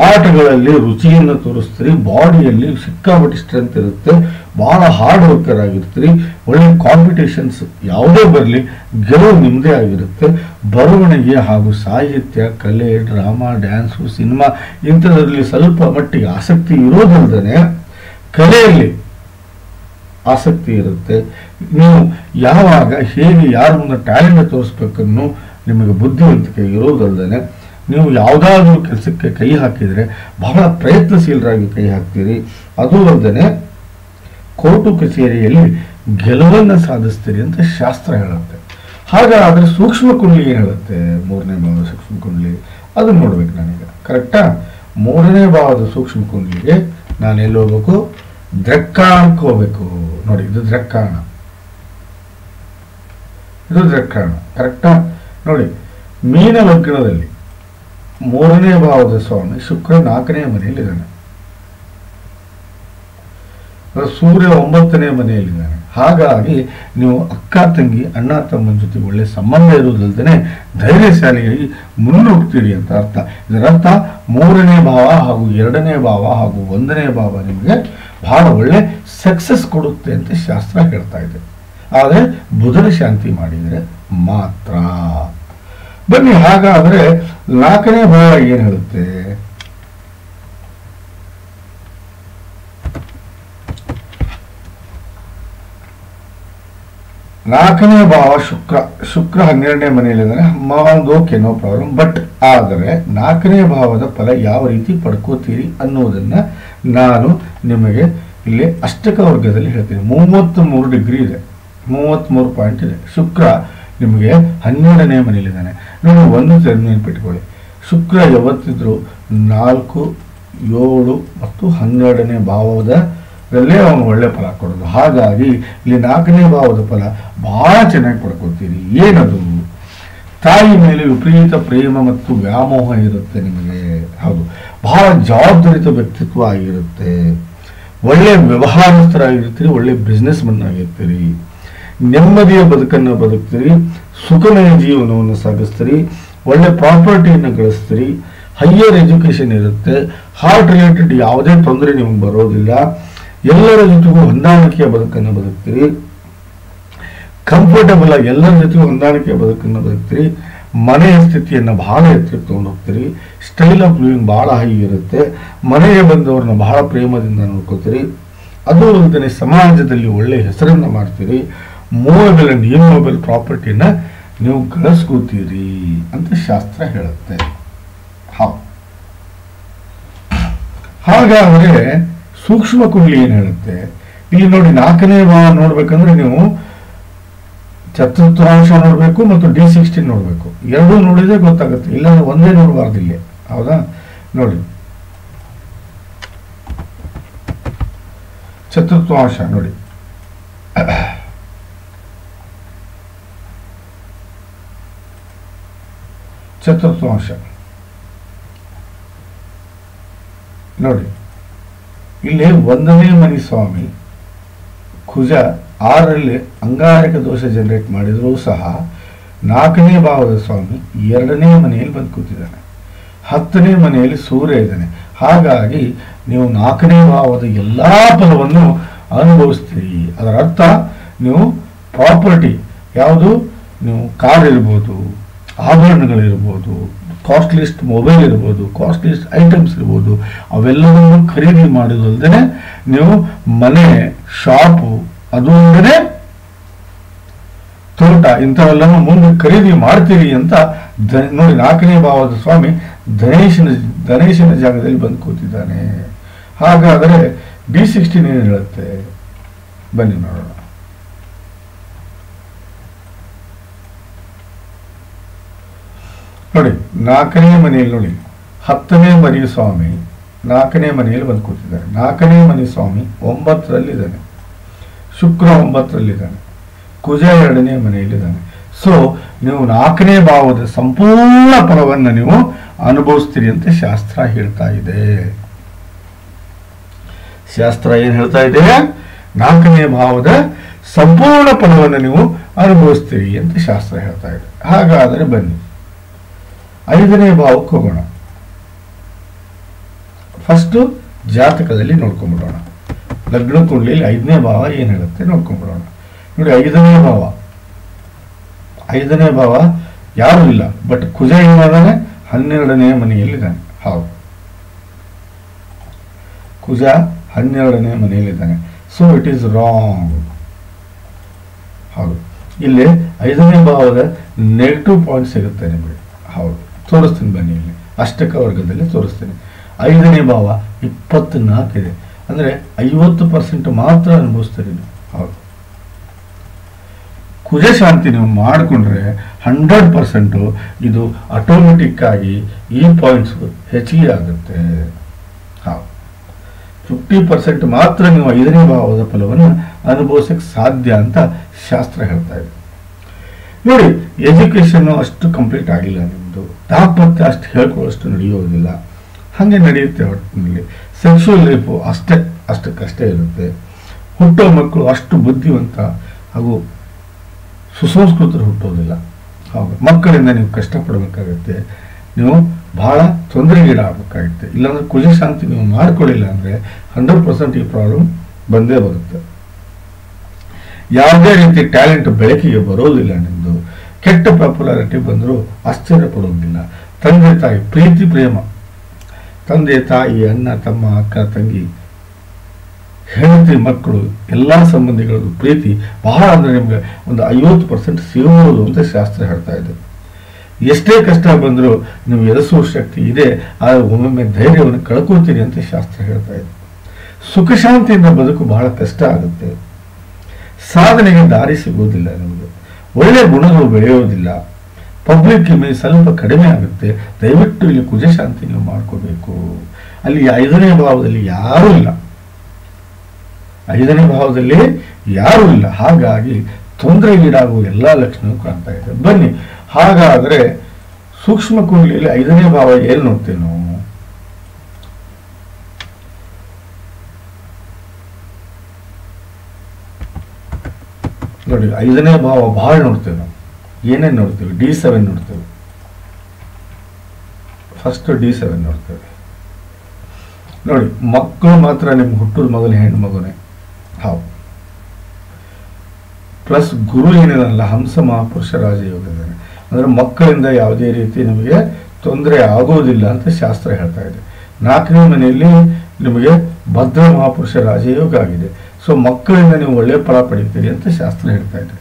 ಆಟಗಳಲ್ಲಿ ರುಚಿಯನ್ನು ತೋರಿಸ್ತೀರಿ, ಬಾಡಿಯಲ್ಲಿ ಸಿಕ್ಕಾಪಟ್ಟೆ ಸ್ಟ್ರೆಂತ್ ಇರುತ್ತೆ, ಬಹಳ ಹಾರ್ಡ್ ವರ್ಕರ್ ಆಗಿರ್ತೀರಿ, ಒಳ್ಳೆ ಕಾಂಪಿಟೇಷನ್ಸ್ ಯಾವುದೇ ಬರಲಿ ಗೆಲುವು ನಿಮ್ಮದೇ ಆಗಿರುತ್ತೆ. ಬರವಣಿಗೆ ಹಾಗೂ ಸಾಹಿತ್ಯ, ಕಲೆ, ಡ್ರಾಮಾ, ಡ್ಯಾನ್ಸು, ಸಿನಿಮಾ ಇಂಥದ್ರಲ್ಲಿ ಸ್ವಲ್ಪ ಮಟ್ಟಿಗೆ ಆಸಕ್ತಿ ಇರೋದಲ್ದೇ ಕಲೆಯಲ್ಲಿ ಆಸಕ್ತಿ ಇರುತ್ತೆ. ನೀವು ಯಾವಾಗ ಹೇಗೆ ಯಾರ ಮುಂದೆ ಟ್ಯಾಲೆಂಟ್ ತೋರಿಸ್ಬೇಕನ್ನು ನಿಮಗೆ ಬುದ್ಧಿವಂತಿಕೆ ಇರೋದಲ್ದೇ ನೀವು ಯಾವುದಾದ್ರೂ ಕೆಲಸಕ್ಕೆ ಕೈ ಹಾಕಿದರೆ ಬಹಳ ಪ್ರಯತ್ನಶೀಲರಾಗಿ ಕೈ ಹಾಕ್ತೀರಿ. ಅದು ಅಲ್ಲದೆ ಕೋರ್ಟು ಕಚೇರಿಯಲ್ಲಿ ಗೆಲುವನ್ನು ಸಾಧಿಸ್ತೀರಿ ಅಂತ ಶಾಸ್ತ್ರ ಹೇಳುತ್ತೆ. ಹಾಗಾದರೆ ಸೂಕ್ಷ್ಮ ಕುಂಡಲಿ ಏನು ಹೇಳುತ್ತೆ? ಮೂರನೇ ಭಾವದ ಸೂಕ್ಷ್ಮ ಕುಂಡಲಿ ಅದನ್ನು ನೋಡ್ಬೇಕು ನಾನೀಗ. ಕರೆಕ್ಟಾ? ಮೂರನೇ ಭಾವದ ಸೂಕ್ಷ್ಮ ಕುಂಡಲಿಗೆ ನಾನು ಎಲ್ಲಿ ಹೋಗ್ಬೇಕು? ದ್ರಕ್ಕಾಣಕ್ಕೆ ಹೋಗ್ಬೇಕು. ನೋಡಿ, ಇದು ದ್ರಕ್ಕಾಣ, ಇದು ದ್ರಕ್ಕಾಣ. ಕರೆಕ್ಟಾ? ನೋಡಿ, ಮೀನ ಲಗ್ನದಲ್ಲಿ ಮೂರನೇ ಭಾವದ ಸ್ವಾಮಿ ಶುಕ್ರ 4ನೇ ಮನೆಯಲ್ಲಿದ್ದಾನೆ, ಸೂರ್ಯ 9ನೇ ಮನೆಯಲ್ಲಿದ್ದಾನೆ. ಹಾಗಾಗಿ ನೀವು ಅಕ್ಕ ತಂಗಿ ಅಣ್ಣ ತಮ್ಮನ ಜೊತೆ ಒಳ್ಳೆ ಸಂಬಂಧ ಇರುವುದಲ್ದೇ ಧೈರ್ಯಶಾಲಿಯಾಗಿ ಮುನ್ನುಗ್ತೀರಿ ಅಂತ ಅರ್ಥ. ಇದರರ್ಥ ಮೂರನೇ ಭಾವ ಹಾಗೂ 2ನೇ ಭಾವ ಹಾಗೂ 1ನೇ ಭಾವ ನಿಮಗೆ ಬಹಳ ಒಳ್ಳೆ ಸಕ್ಸಸ್ ಕೊಡುತ್ತೆ ಅಂತ ಶಾಸ್ತ್ರ ಹೇಳ್ತಾ ಇದೆ. ಆದರೆ ಬುಧನ ಶಾಂತಿ ಮಾಡಿದರೆ ಮಾತ್ರ. ಬನ್ನಿ, ಹಾಗಾದರೆ 4ನೇ ಭಾವ ಏನು ಹೇಳುತ್ತೆ? 4ನೇ ಭಾವ ಶುಕ್ರ 12ನೇ ಮನೆಯಲ್ಲಿದ್ದಾನೆ. Okay, no problem. ಬಟ್ ಆದರೆ 4ನೇ ಭಾವದ ಫಲ ಯಾವ ರೀತಿ ಪಡ್ಕೋತೀರಿ ಅನ್ನೋದನ್ನ ನಾನು ನಿಮಗೆ ಇಲ್ಲಿ ಅಷ್ಟಕ ವರ್ಗದಲ್ಲಿ ಹೇಳ್ತೀನಿ. 33 ಡಿಗ್ರಿ ಇದೆ, 33 ಪಾಯಿಂಟ್ ಇದೆ. ಶುಕ್ರ ನಿಮಗೆ 12ನೇ ಮನೆಯಲ್ಲಿದ್ದಾನೆ. ನೋಡಿ, ಒಂದು ನೆನಪಿಟ್ಕೊಳ್ಳಿ, ಶುಕ್ರ ಯಾವತ್ತಿದ್ರು 4, 7 ಮತ್ತು 12ನೇ ಭಾವದಲ್ಲೇ ಅವನು ಒಳ್ಳೆ ಫಲ ಕೊಡೋದು. ಹಾಗಾಗಿ ಇಲ್ಲಿ 4ನೇ ಭಾವದ ಫಲ ಬಹಳ ಚೆನ್ನಾಗಿ ಪಡ್ಕೊಳ್ತೀರಿ. ಏನದು? ತಾಯಿ ಮೇಲೆ ವಿಪರೀತ ಪ್ರೇಮ ಮತ್ತು ವ್ಯಾಮೋಹ ಇರುತ್ತೆ ನಿಮಗೆ. ಹೌದು, ಬಹಳ ಜವಾಬ್ದಾರಿತ ವ್ಯಕ್ತಿತ್ವ ಆಗಿರುತ್ತೆ, ಒಳ್ಳೆ ವ್ಯವಹಾರಸ್ಥರಾಗಿರ್ತೀರಿ, ಒಳ್ಳೆ ಬಿಸ್ನೆಸ್ ಮನ್ ಆಗಿರ್ತೀರಿ, ನೆಮ್ಮದಿಯ ಬದುಕನ್ನು ಬದುಕ್ತೀರಿ, ಸುಖಮಯ ಜೀವನವನ್ನು ಸಾಗಿಸ್ತೀರಿ, ಒಳ್ಳೆ ಪ್ರಾಪರ್ಟಿಯನ್ನು ಗಳಿಸ್ತೀರಿ, ಹೈಯರ್ ಎಜುಕೇಶನ್ ಇರುತ್ತೆ, ಹಾರ್ಟ್ ರಿಲೇಟೆಡ್ ಯಾವುದೇ ತೊಂದರೆ ನಿಮಗೆ ಬರೋದಿಲ್ಲ, ಎಲ್ಲರ ಜೊತೆಗೂ ಹೊಂದಾಣಿಕೆಯ ಬದುಕನ್ನು ಬದುಕ್ತೀರಿ, ಕಂಫರ್ಟಬಲ್ ಆಗಿ ಎಲ್ಲರ ಜೊತೆಗೂ ಹೊಂದಾಣಿಕೆಯ ಬದುಕನ್ನು ಬದುಕ್ತೀರಿ, ಮನೆಯ ಸ್ಥಿತಿಯನ್ನು ಬಹಳ ಎತ್ತರಕ್ಕೆ ತಗೊಂಡು ಹೋಗ್ತೀರಿ, ಸ್ಟೈಲ್ ಆಫ್ ಲಿವಿಂಗ್ ಬಹಳ ಹೈ ಇರುತ್ತೆ, ಮನೆಗೆ ಬಂದವ್ರನ್ನ ಬಹಳ ಪ್ರೇಮದಿಂದ ನೋಡ್ಕೋತೀರಿ, ಅದು ಅಲ್ಲದೆ ಸಮಾಜದಲ್ಲಿ ಒಳ್ಳೆ ಹೆಸರನ್ನು ಮಾಡ್ತೀರಿ, ಮೂವೇಬಲ್ ಅಂಡ್ ಇನ್ಮೂವೇಬಲ್ ಪ್ರಾಪರ್ಟಿನ ನೀವು ಗಳಿಸ್ಕೋತೀರಿ ಅಂತ ಶಾಸ್ತ್ರ ಹೇಳುತ್ತೆ. ಹಾಗಾದರೆ ಸೂಕ್ಷ್ಮ ಕುಂಡಲಿ ಏನು ಹೇಳುತ್ತೆ? ಇಲ್ಲಿ ನೋಡಿ, 4ನೇ ಭಾವ ನೋಡ್ಬೇಕಂದ್ರೆ ನೀವು ಚತುರ್ಥಾಂಶ ನೋಡಬೇಕು ಮತ್ತು D16 ನೋಡಬೇಕು. ಎರಡೂ ನೋಡಿದ್ರೆ ಗೊತ್ತಾಗುತ್ತೆ, ಇಲ್ಲಾಂದ್ರೆ ಒಂದೇ ನೋಡಬಾರ್ದು ಇಲ್ಲಿ. ಹೌದಾ? ನೋಡಿ, ಚತುರ್ಥಾಂಶ ನೋಡಿ, ಚತುರ್ಥಾಂಶ ನೋಡಿ, ಇಲ್ಲಿ 1ನೇ ಮನಿ ಸ್ವಾಮಿ ಕುಜ 6ರಲ್ಲಿ ಅಂಗಾರಕ ದೋಷ ಜನರೇಟ್ ಮಾಡಿದರೂ ಸಹ 4ನೇ ಭಾವದ ಸ್ವಾಮಿ 2ನೇ ಮನೆಯಲ್ಲಿ ಬಂದು ಕೂತಿದ್ದಾನೆ, 10ನೇ ಮನೆಯಲ್ಲಿ ಸೂರ್ಯ ಇದ್ದಾನೆ. ಹಾಗಾಗಿ ನೀವು 4ನೇ ಭಾವದ ಎಲ್ಲ ಫಲವನ್ನು ಅನುಭವಿಸ್ತೀರಿ. ಅದರ ಅರ್ಥ ನೀವು ಪ್ರಾಪರ್ಟಿ ಯಾವುದು ನೀವು ಕಾರ್ ಇರ್ಬೋದು, ಆಭರಣಗಳಿರ್ಬೋದು, ಕಾಸ್ಟ್ಲಿಸ್ಟ್ ಮೊಬೈಲ್ ಇರ್ಬೋದು, ಕಾಸ್ಟ್ಲಿಸ್ಟ್ ಐಟಮ್ಸ್ ಇರ್ಬೋದು, ಅವೆಲ್ಲವನ್ನು ಖರೀದಿ ಮಾಡೋದಲ್ಲದೆ ನೀವು ಮನೆ, ಶಾಪು, ಅದು ಅಲ್ಲದೆ ತೋಟ ಇಂಥವೆಲ್ಲನೂ ಮುಂದೆ ಖರೀದಿ ಮಾಡ್ತೀರಿ ಅಂತ ನೋಡಿ 4ನೇ ಭಾವದ ಸ್ವಾಮಿ ಧನೇಶನ ಜಾಗದಲ್ಲಿ ಬಂದು ಕೂತಿದ್ದಾನೆ. ಹಾಗಾದರೆ D16 ಏನು ಹೇಳುತ್ತೆ ಬನ್ನಿ ನೋಡೋಣ. ನೋಡಿ 4ನೇ ಮನೆಯಲ್ಲಿ ನೋಡಿ 10ನೇ ಮನೆ ಸ್ವಾಮಿ 4ನೇ ಮನೆಯಲ್ಲಿ ಬಂದು ಕೂತಿದ್ದಾರೆ. 4ನೇ ಮನೆ ಸ್ವಾಮಿ 9ರಲ್ಲಿದ್ದಾನೆ, ಶುಕ್ರ 9ರಲ್ಲಿದ್ದಾನೆ, ಕುಜ 2ನೇ ಮನೆಯಲ್ಲಿದ್ದಾನೆ. ಸೊ ನೀವು 4ನೇ ಭಾವದ ಸಂಪೂರ್ಣ ಫಲವನ್ನು ನೀವು ಅನುಭವಿಸ್ತೀರಿ ಅಂತ ಶಾಸ್ತ್ರ ಹೇಳ್ತಾ ಇದೆ. ಶಾಸ್ತ್ರ ಏನ್ ಹೇಳ್ತಾ ಇದೆ? 4ನೇ ಭಾವದ ಸಂಪೂರ್ಣ ಫಲವನ್ನು ನೀವು ಅನುಭವಿಸ್ತೀರಿ ಅಂತ ಶಾಸ್ತ್ರ ಹೇಳ್ತಾ ಇದೆ. ಹಾಗಾದರೆ ಬನ್ನಿ 5ನೇ ಭಾವಕ್ಕೆ ಹೋಗೋಣ. ಫಸ್ಟ್ ಜಾತಕದಲ್ಲಿ ನೋಡ್ಕೊಂಡ್ಬಿಡೋಣ. ಲಗ್ನ ಕುಂಡಲಿಯಲ್ಲಿ 5ನೇ ಭಾವ ಏನ್ ಹೇಳುತ್ತೆ ನೋಡ್ಕೊಂಡ್ಬಿಡೋಣ. ನೋಡಿ 5ನೇ ಭಾವ ಯಾರು ಇಲ್ಲ, ಬಟ್ ಕುಜ ಏನಾದಾನೆ 12ನೇ ಮನೆಯಲ್ಲಿದ್ದಾನೆ. ಹೌದು, ಕುಜ 12ನೇ ಮನೆಯಲ್ಲಿದ್ದಾನೆ. So it is wrong. ಹೌದು, ಇಲ್ಲಿ 5ನೇ ಭಾವದ ನೆಗೆಟಿವ್ ಪಾಯಿಂಟ್ ಸಿಗುತ್ತೆ ನಿಮಗೆ. ಹೌದು, ತೋರಿಸ್ತೀನಿ ಬನ್ನಿ. ಇಲ್ಲಿ ಅಷ್ಟಕ ವರ್ಗದಲ್ಲಿ ತೋರಿಸ್ತೀನಿ. 5ನೇ ಭಾವ 24 ಇದೆ, ಅಂದ್ರೆ 50% ಮಾತ್ರ ಅನುಭವಿಸ್ತೀರಿ ನೀವು. ಹೌದು, ಕುಜ ಶಾಂತಿ ನೀವು ಮಾಡಿಕೊಂಡ್ರೆ 100% ಇದು ಆಟೋಮೆಟಿಕ್ ಆಗಿ ಈ ಪಾಯಿಂಟ್ಸ್ ಹೆಚ್ಚಿಗೆ ಆಗುತ್ತೆ. ಹೌದು, 50% ಮಾತ್ರ ನೀವು 5ನೇ ಭಾವದ ಫಲವನ್ನು ಅನುಭವಿಸಕ್ಕೆ ಸಾಧ್ಯ ಅಂತ ಶಾಸ್ತ್ರ ಹೇಳ್ತಾ ಇದೆ. ನೋಡಿ, ಎಜುಕೇಶನ್ ಅಷ್ಟು ಕಂಪ್ಲೀಟ್ ಆಗಿಲ್ಲ ನಿಮ್ಮದು, ದಾಂಪತ್ಯ ಅಷ್ಟು ಹೇಳ್ಕೊಳ್ಳೋಷ್ಟು ನಡೆಯೋದಿಲ್ಲ, ಹಾಗೆ ನಡೆಯುತ್ತೆ. ಒಟ್ಟಿನಲ್ಲಿ ಸೆಕ್ಸುವಲ್ ಲೈಫು ಅಷ್ಟಕ್ಕಷ್ಟೇ ಇರುತ್ತೆ. ಹುಟ್ಟೋ ಮಕ್ಕಳು ಅಷ್ಟು ಬುದ್ಧಿವಂತ ಹಾಗೂ ಸುಸಂಸ್ಕೃತರು ಹುಟ್ಟೋದಿಲ್ಲ. ಹೌದು, ಮಕ್ಕಳಿಂದ ನೀವು ಕಷ್ಟಪಡಬೇಕಾಗುತ್ತೆ, ನೀವು ಬಹಳ ತೊಂದರೆಗೀಡಾಗಬೇಕಾಗುತ್ತೆ. ಇಲ್ಲಾಂದ್ರೆ ಕುಜ ಶಾಂತಿ ನೀವು ಮಾಡ್ಕೊಳ್ಳಿಲ್ಲ ಅಂದರೆ 100% ಈ ಪ್ರಾಬ್ಲಮ್ ಬಂದೇ ಬರುತ್ತೆ. ಯಾವುದೇ ರೀತಿ ಟ್ಯಾಲೆಂಟ್ ಬೆಳಕಿಗೆ ಬರೋದಿಲ್ಲ ನಿಮ್ಮದು. ಕೆಟ್ಟ ಪಾಪ್ಯುಲಾರಿಟಿ ಬಂದರೂ ಆಶ್ಚರ್ಯ ಪಡೋದಿಲ್ಲ. ತಂದೆ ತಾಯಿ ಪ್ರೀತಿ ಪ್ರೇಮ, ತಂದೆ ತಾಯಿ ಅಣ್ಣ ತಮ್ಮ ಅಕ್ಕ ತಂಗಿ ಹೆಂಡತಿ ಮಕ್ಕಳು ಎಲ್ಲ ಸಂಬಂಧಿಗಳದ್ದು ಪ್ರೀತಿ ಬಹಳ ಅಂದರೆ ನಿಮ್ಗೆ ಒಂದು 50% ಸಿಗಬಹುದು ಅಂತ ಶಾಸ್ತ್ರ ಹೇಳ್ತಾ ಇದೆ. ಎಷ್ಟೇ ಕಷ್ಟ ಬಂದರೂ ನೀವು ಎದುರಿಸುವ ಶಕ್ತಿ ಇದೆ, ಆದರೆ ಒಮ್ಮೊಮ್ಮೆ ಧೈರ್ಯವನ್ನು ಕಳ್ಕೊಳ್ತೀರಿ ಅಂತ ಶಾಸ್ತ್ರ ಹೇಳ್ತಾ ಇದೆ. ಸುಖ ಶಾಂತಿಯಿಂದ ಬದುಕು ಬಹಳ ಕಷ್ಟ ಆಗುತ್ತೆ. ಸಾಧನೆಗೆ ದಾರಿ ಸಿಗುವುದಿಲ್ಲ ನಿಮಗೆ. ಒಳ್ಳೆಯ ಗುಣಗಳು ಬೆಳೆಯೋದಿಲ್ಲ. ಪಬ್ಲಿಕ್ ಇಮೇಜ್ ಸ್ವಲ್ಪ ಕಡಿಮೆ ಆಗುತ್ತೆ. ದಯವಿಟ್ಟು ಇಲ್ಲಿ ಕುಜ ಶಾಂತಿ ನೀವು ಮಾಡ್ಕೋಬೇಕು. ಅಲ್ಲಿ 5ನೇ ಭಾವದಲ್ಲಿ ಯಾರೂ ಇಲ್ಲ, 5ನೇ ಭಾವದಲ್ಲಿ ಯಾರೂ ಇಲ್ಲ. ಹಾಗಾಗಿ ತೊಂದರೆಗೀಡಾಗುವ ಎಲ್ಲ ಲಕ್ಷಣವೂ ಕಾಣ್ತಾ ಇದೆ. ಬನ್ನಿ, ಹಾಗಾದರೆ ಸೂಕ್ಷ್ಮ ಕುಂಡಲಿಯಲ್ಲಿ 5ನೇ ಭಾವ ಏನು ನೋಡ್ತೇವೆ ನಾವು? ನೋಡಿ, 5ನೇ ಭಾವ ಬಹಳ ನೋಡ್ತೇವೆ ನಾವು. ಏನೇನು ನೋಡ್ತೇವೆ? D7 ನೋಡ್ತೇವೆ. ಫಸ್ಟ್ D7 ನೋಡ್ತೇವೆ. ನೋಡಿ, ಮಕ್ಕಳು ಮಾತ್ರ ನಿಮ್ಗೆ ಹುಟ್ಟದ ಮೊದಲು ಹೆಣ್ಣು ಮಗುನೇ. ಹೌದು, ಪ್ಲಸ್ ಗುರು ಏನಿರಲ್ಲ, ಹಂಸ ಮಹಾಪುರುಷ ರಾಜಯೋಗ ಇದ್ದಾನೆ, ಅಂದ್ರೆ ಮಕ್ಕಳಿಂದ ಯಾವುದೇ ರೀತಿ ನಿಮಗೆ ತೊಂದರೆ ಆಗೋದಿಲ್ಲ ಅಂತ ಶಾಸ್ತ್ರ ಹೇಳ್ತಾ ಇದೆ. 4ನೇ ಮನೆಯಲ್ಲಿ ನಿಮಗೆ ಭದ್ರ ಮಹಾಪುರುಷ ರಾಜಯೋಗ ಆಗಿದೆ. ಸೊ ಮಕ್ಕಳಿಂದ ನೀವು ಒಳ್ಳೆಯ ಫಲ ಪಡಿತೀರಿ ಅಂತ ಶಾಸ್ತ್ರ ಹೇಳ್ತಾ ಇದೆ.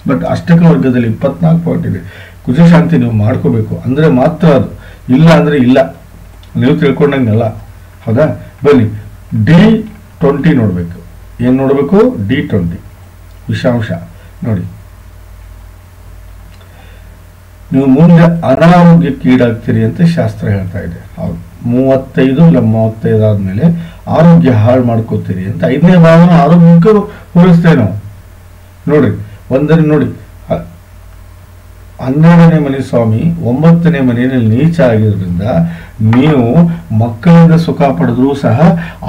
ಬಟ್ ಅಷ್ಟಕ ವರ್ಗದಲ್ಲಿ 24 ಪಾಯಿಂಟ್ ಇದೆ. ಕುಜ ಶಾಂತಿ ನೀವು ಮಾಡ್ಕೋಬೇಕು ಅಂದ್ರೆ ಮಾತ್ರ ಅದು, ಇಲ್ಲ ಅಂದ್ರೆ ಇಲ್ಲ. ನೀವು ತಿಳ್ಕೊಂಡಂಗಲ್ಲ. ಹೌದಾ? ಬನ್ನಿ, D20 ನೋಡ್ಬೇಕು. ಏನ್ ನೋಡ್ಬೇಕು? D20 ವಿಷಾಂಶ ನೋಡಿ. ನೀವು ಮುಂದೆ ಅನಾರೋಗ್ಯಕ್ಕೀಡಾಗ್ತೀರಿ ಅಂತ ಶಾಸ್ತ್ರ ಹೇಳ್ತಾ ಇದೆ. ಹೌದು, 35 ಇಲ್ಲ 35 ಆದ್ಮೇಲೆ ಆರೋಗ್ಯ ಹಾಳು ಮಾಡ್ಕೋತೀರಿ ಅಂತ 5ನೇ ಭಾವನ ಆರೋಗ್ಯಕ್ಕೂ ಹೋಲಿಸ್ತೇವೆ ನಾವು. ನೋಡ್ರಿ, ಒಂದನೇ ನೋಡಿ 12ನೇ ಮನೆ ಸ್ವಾಮಿ 9ನೇ ಮನೆಯಲ್ಲಿ ನೀಚ ಆಗಿರೋದ್ರಿಂದ ನೀವು ಮಕ್ಕಳಿಂದ ಸುಖ ಪಡೆದ್ರೂ ಸಹ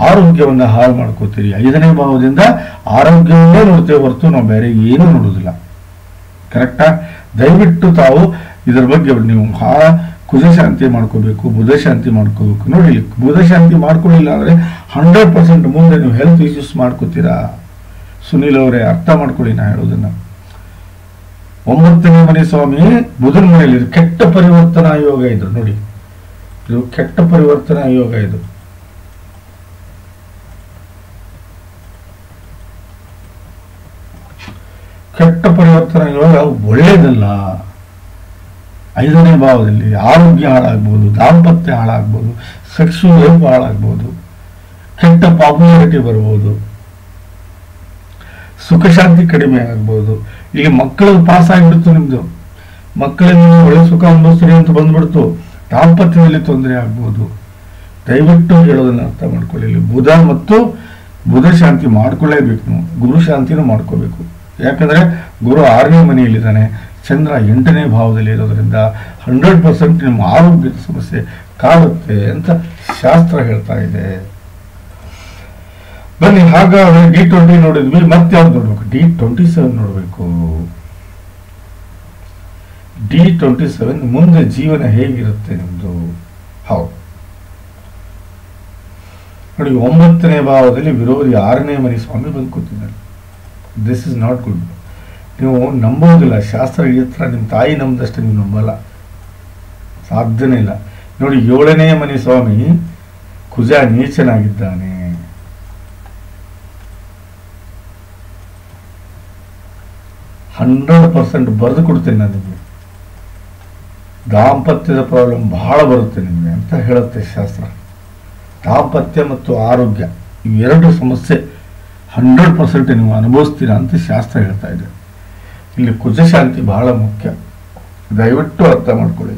ಆರೋಗ್ಯವನ್ನ ಹಾಳು ಮಾಡ್ಕೋತೀರಿ. 5ನೇ ಭಾವದಿಂದ ಆರೋಗ್ಯವನ್ನೇ ನೋಡ್ತೇವೆ ಹೊರತು ನಾವು ಬೇರೆ ಏನೂ ನೋಡೋದಿಲ್ಲ. ಕರೆಕ್ಟಾ? ದಯವಿಟ್ಟು ತಾವು ಇದರ ಬಗ್ಗೆ ನೀವು ಕುಜ ಶಾಂತಿ ಮಾಡ್ಕೋಬೇಕು, ಬುಧ ಶಾಂತಿ ಮಾಡ್ಕೋಬೇಕು. ನೋಡಿ, ಬುಧ ಶಾಂತಿ ಮಾಡ್ಕೊಳ್ಳಿಲ್ಲ ಅಂದ್ರೆ 100% ಮುಂದೆ ನೀವು ಹೆಲ್ತ್ ಇಶ್ಯೂಸ್ ಮಾಡ್ಕೋತೀರಾ. ಸುನೀಲ್ ಅವರೇ, ಅರ್ಥ ಮಾಡ್ಕೊಳ್ಳಿ ನಾ ಹೇಳೋದನ್ನ. 9ನೇ ಮನೆ ಸ್ವಾಮಿ ಬುಧನ ಮನೆಯಲ್ಲಿ ಕೆಟ್ಟ ಪರಿವರ್ತನಾ ಯೋಗ ಇದು ನೋಡಿ, ಇದು ಕೆಟ್ಟ ಪರಿವರ್ತನಾ ಯೋಗ ಇದು. ಕೆಟ್ಟ ಪರಿವರ್ತನಾ ಯೋಗ ಒಳ್ಳೇದಲ್ಲ. 5ನೇ ಭಾವದಲ್ಲಿ ಆರೋಗ್ಯ ಹಾಳಾಗ್ಬೋದು, ದಾಂಪತ್ಯ ಹಾಳಾಗ್ಬೋದು, ಸೆಕ್ಸುವಲ್ ಲೈಫ್ ಹಾಳಾಗ್ಬೋದು, ಕೆಟ್ಟ ಪಾಪ್ಯುಲಾರಿಟಿ ಬರ್ಬೋದು, ಸುಖ ಶಾಂತಿ ಕಡಿಮೆ ಆಗ್ಬೋದು. ಇಲ್ಲಿ ಮಕ್ಕಳು ಪಾಸ್ ಆಗಿಬಿಡ್ತು, ನಿಮ್ದು ಮಕ್ಕಳಿಗೆ ಒಳ್ಳೆ ಸುಖ ಅನುಭವಿಸ್ರಿ ಅಂತ ಬಂದ್ಬಿಡ್ತು, ದಾಂಪತ್ಯದಲ್ಲಿ ತೊಂದರೆ ಆಗ್ಬೋದು. ದಯವಿಟ್ಟು ಹೇಳೋದನ್ನ ಅರ್ಥ ಮಾಡ್ಕೊಳ್ಳಿ. ಇಲ್ಲಿ ಬುಧ ಮತ್ತು ಬುಧ ಶಾಂತಿ ಮಾಡ್ಕೊಳ್ಳೇಬೇಕು, ನೀವು ಗುರು ಶಾಂತಿನೂ ಮಾಡ್ಕೋಬೇಕು. ಯಾಕಂದ್ರೆ ಗುರು 6ನೇ ಮನೆಯಲ್ಲಿದ್ದಾನೆ, ಚಂದ್ರ 8ನೇ ಭಾವದಲ್ಲಿ ಇರೋದ್ರಿಂದ 100% ನಿಮ್ಮ ಆರೋಗ್ಯದ ಸಮಸ್ಯೆ ಕಾಡುತ್ತೆ ಅಂತ ಶಾಸ್ತ್ರ ಹೇಳ್ತಾ ಇದೆ. ಬನ್ನಿ, ಹಾಗಾದ್ರೆ D20 ನೋಡಿದ್ವಿ, ಮತ್ತೆ ಯಾವ್ದು ನೋಡ್ಬೇಕು? D27 ನೋಡ್ಬೇಕು. D27 ಮುಂದೆ ಜೀವನ ಹೇಗಿರುತ್ತೆ ನಿಮ್ದು? ಹೌದು ನೋಡಿ, 9ನೇ ಭಾವದಲ್ಲಿ ವಿರೋಧಿ 6ನೇ ಮನೆ ಸ್ವಾಮಿ ಬಂದು ಕೂತಿದ್ದಾರೆ. This is not good. ನೀವು ನಂಬೋದಿಲ್ಲ, ಶಾಸ್ತ್ರ ಗೀತ್ರ ನಿಮ್ಮ ತಾಯಿ ನಂಬದಷ್ಟು ನೀವು ನಂಬಲ್ಲ, ಸಾಧ್ಯನೇ ಇಲ್ಲ. ನೋಡಿ, 7ನೇ ಮನೆ ಸ್ವಾಮಿ ಕುಜ ನೀಚನಾಗಿದ್ದಾನೆ. %100% ಬರೆದು ಕೊಡ್ತೇನೆ ನಾನು ನಿಮಗೆ. ದಾಂಪತ್ಯದ ಪ್ರಾಬ್ಲಮ್ ಬಹಳ ಬರುತ್ತೆ ನಿಮಗೆ ಅಂತ ಹೇಳುತ್ತೆ ಶಾಸ್ತ್ರ. ದಾಂಪತ್ಯ ಮತ್ತು ಆರೋಗ್ಯ ಇವೆರಡು ಸಮಸ್ಯೆ 100% ನೀವು ಅನುಭವಿಸ್ತೀರಾ ಅಂತ ಶಾಸ್ತ್ರ ಹೇಳ್ತಾ ಇದೆ. ಇಲ್ಲಿ ಕುಜಶಾಂತಿ ಬಹಳ ಮುಖ್ಯ, ದಯವಿಟ್ಟು ಅರ್ಥ ಮಾಡ್ಕೊಳ್ಳಿ.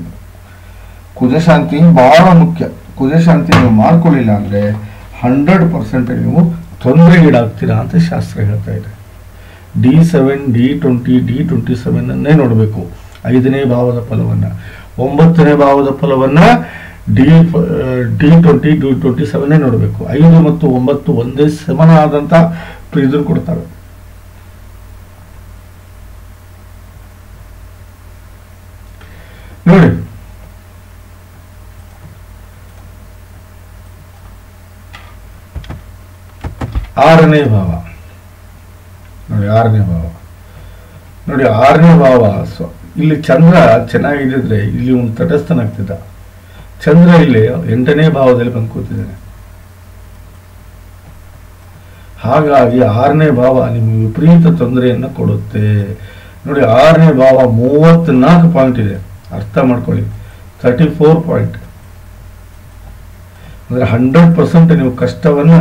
ಕುಜಶಾಂತಿ ಬಹಳ ಮುಖ್ಯ. ಕುಜಶಾಂತಿ ನೀವು ಮಾಡ್ಕೊಳ್ಳಿಲ್ಲ ಅಂದರೆ 100% ನೀವು ತೊಂದರೆಗೀಡಾಗ್ತೀರಾ ಅಂತ ಶಾಸ್ತ್ರ ಹೇಳ್ತಾ ಇದೆ. D7, D20, D27 ನೋಡಬೇಕು. 5ನೇ ಭಾವದ ಫಲವನ್ನು, 9ನೇ ಭಾವದ ಫಲವನ್ನು D20, D27 ನೋಡಬೇಕು. 5 ಮತ್ತು 9 ಒಂದೇ ಸಮನಾದಂಥ ಇದು ಕೊಡ್ತವೆ. ನೋಡಿ, ಆರನೇ ಭಾವ ನೋಡಿ, 6ನೇ ಭಾವ ನೋಡಿ, 6ನೇ ಭಾವ ಇಲ್ಲಿ ಚಂದ್ರ ಚೆನ್ನಾಗಿದ್ದಿದ್ರೆ ಇಲ್ಲಿ ಒಂದು ತಟಸ್ಥನಾಗ್ತಿದ್ದ. ಚಂದ್ರ ಇಲ್ಲಿ 8ನೇ ಭಾವದಲ್ಲಿ ಬಂದು ಕೂತಿದ್ದಾನೆ. ಹಾಗಾಗಿ 6ನೇ ಭಾವ ನಿಮಗೆ ವಿಪರೀತ ತೊಂದರೆಯನ್ನು ಕೊಡುತ್ತೆ. ನೋಡಿ, 6ನೇ ಭಾವ 34 ಪಾಯಿಂಟ್ ಇದೆ, ಅರ್ಥ ಮಾಡ್ಕೊಳ್ಳಿ. 34 ಪಾಯಿಂಟ್ ಅಂದ್ರೆ 100% ನೀವು ಕಷ್ಟವನ್ನ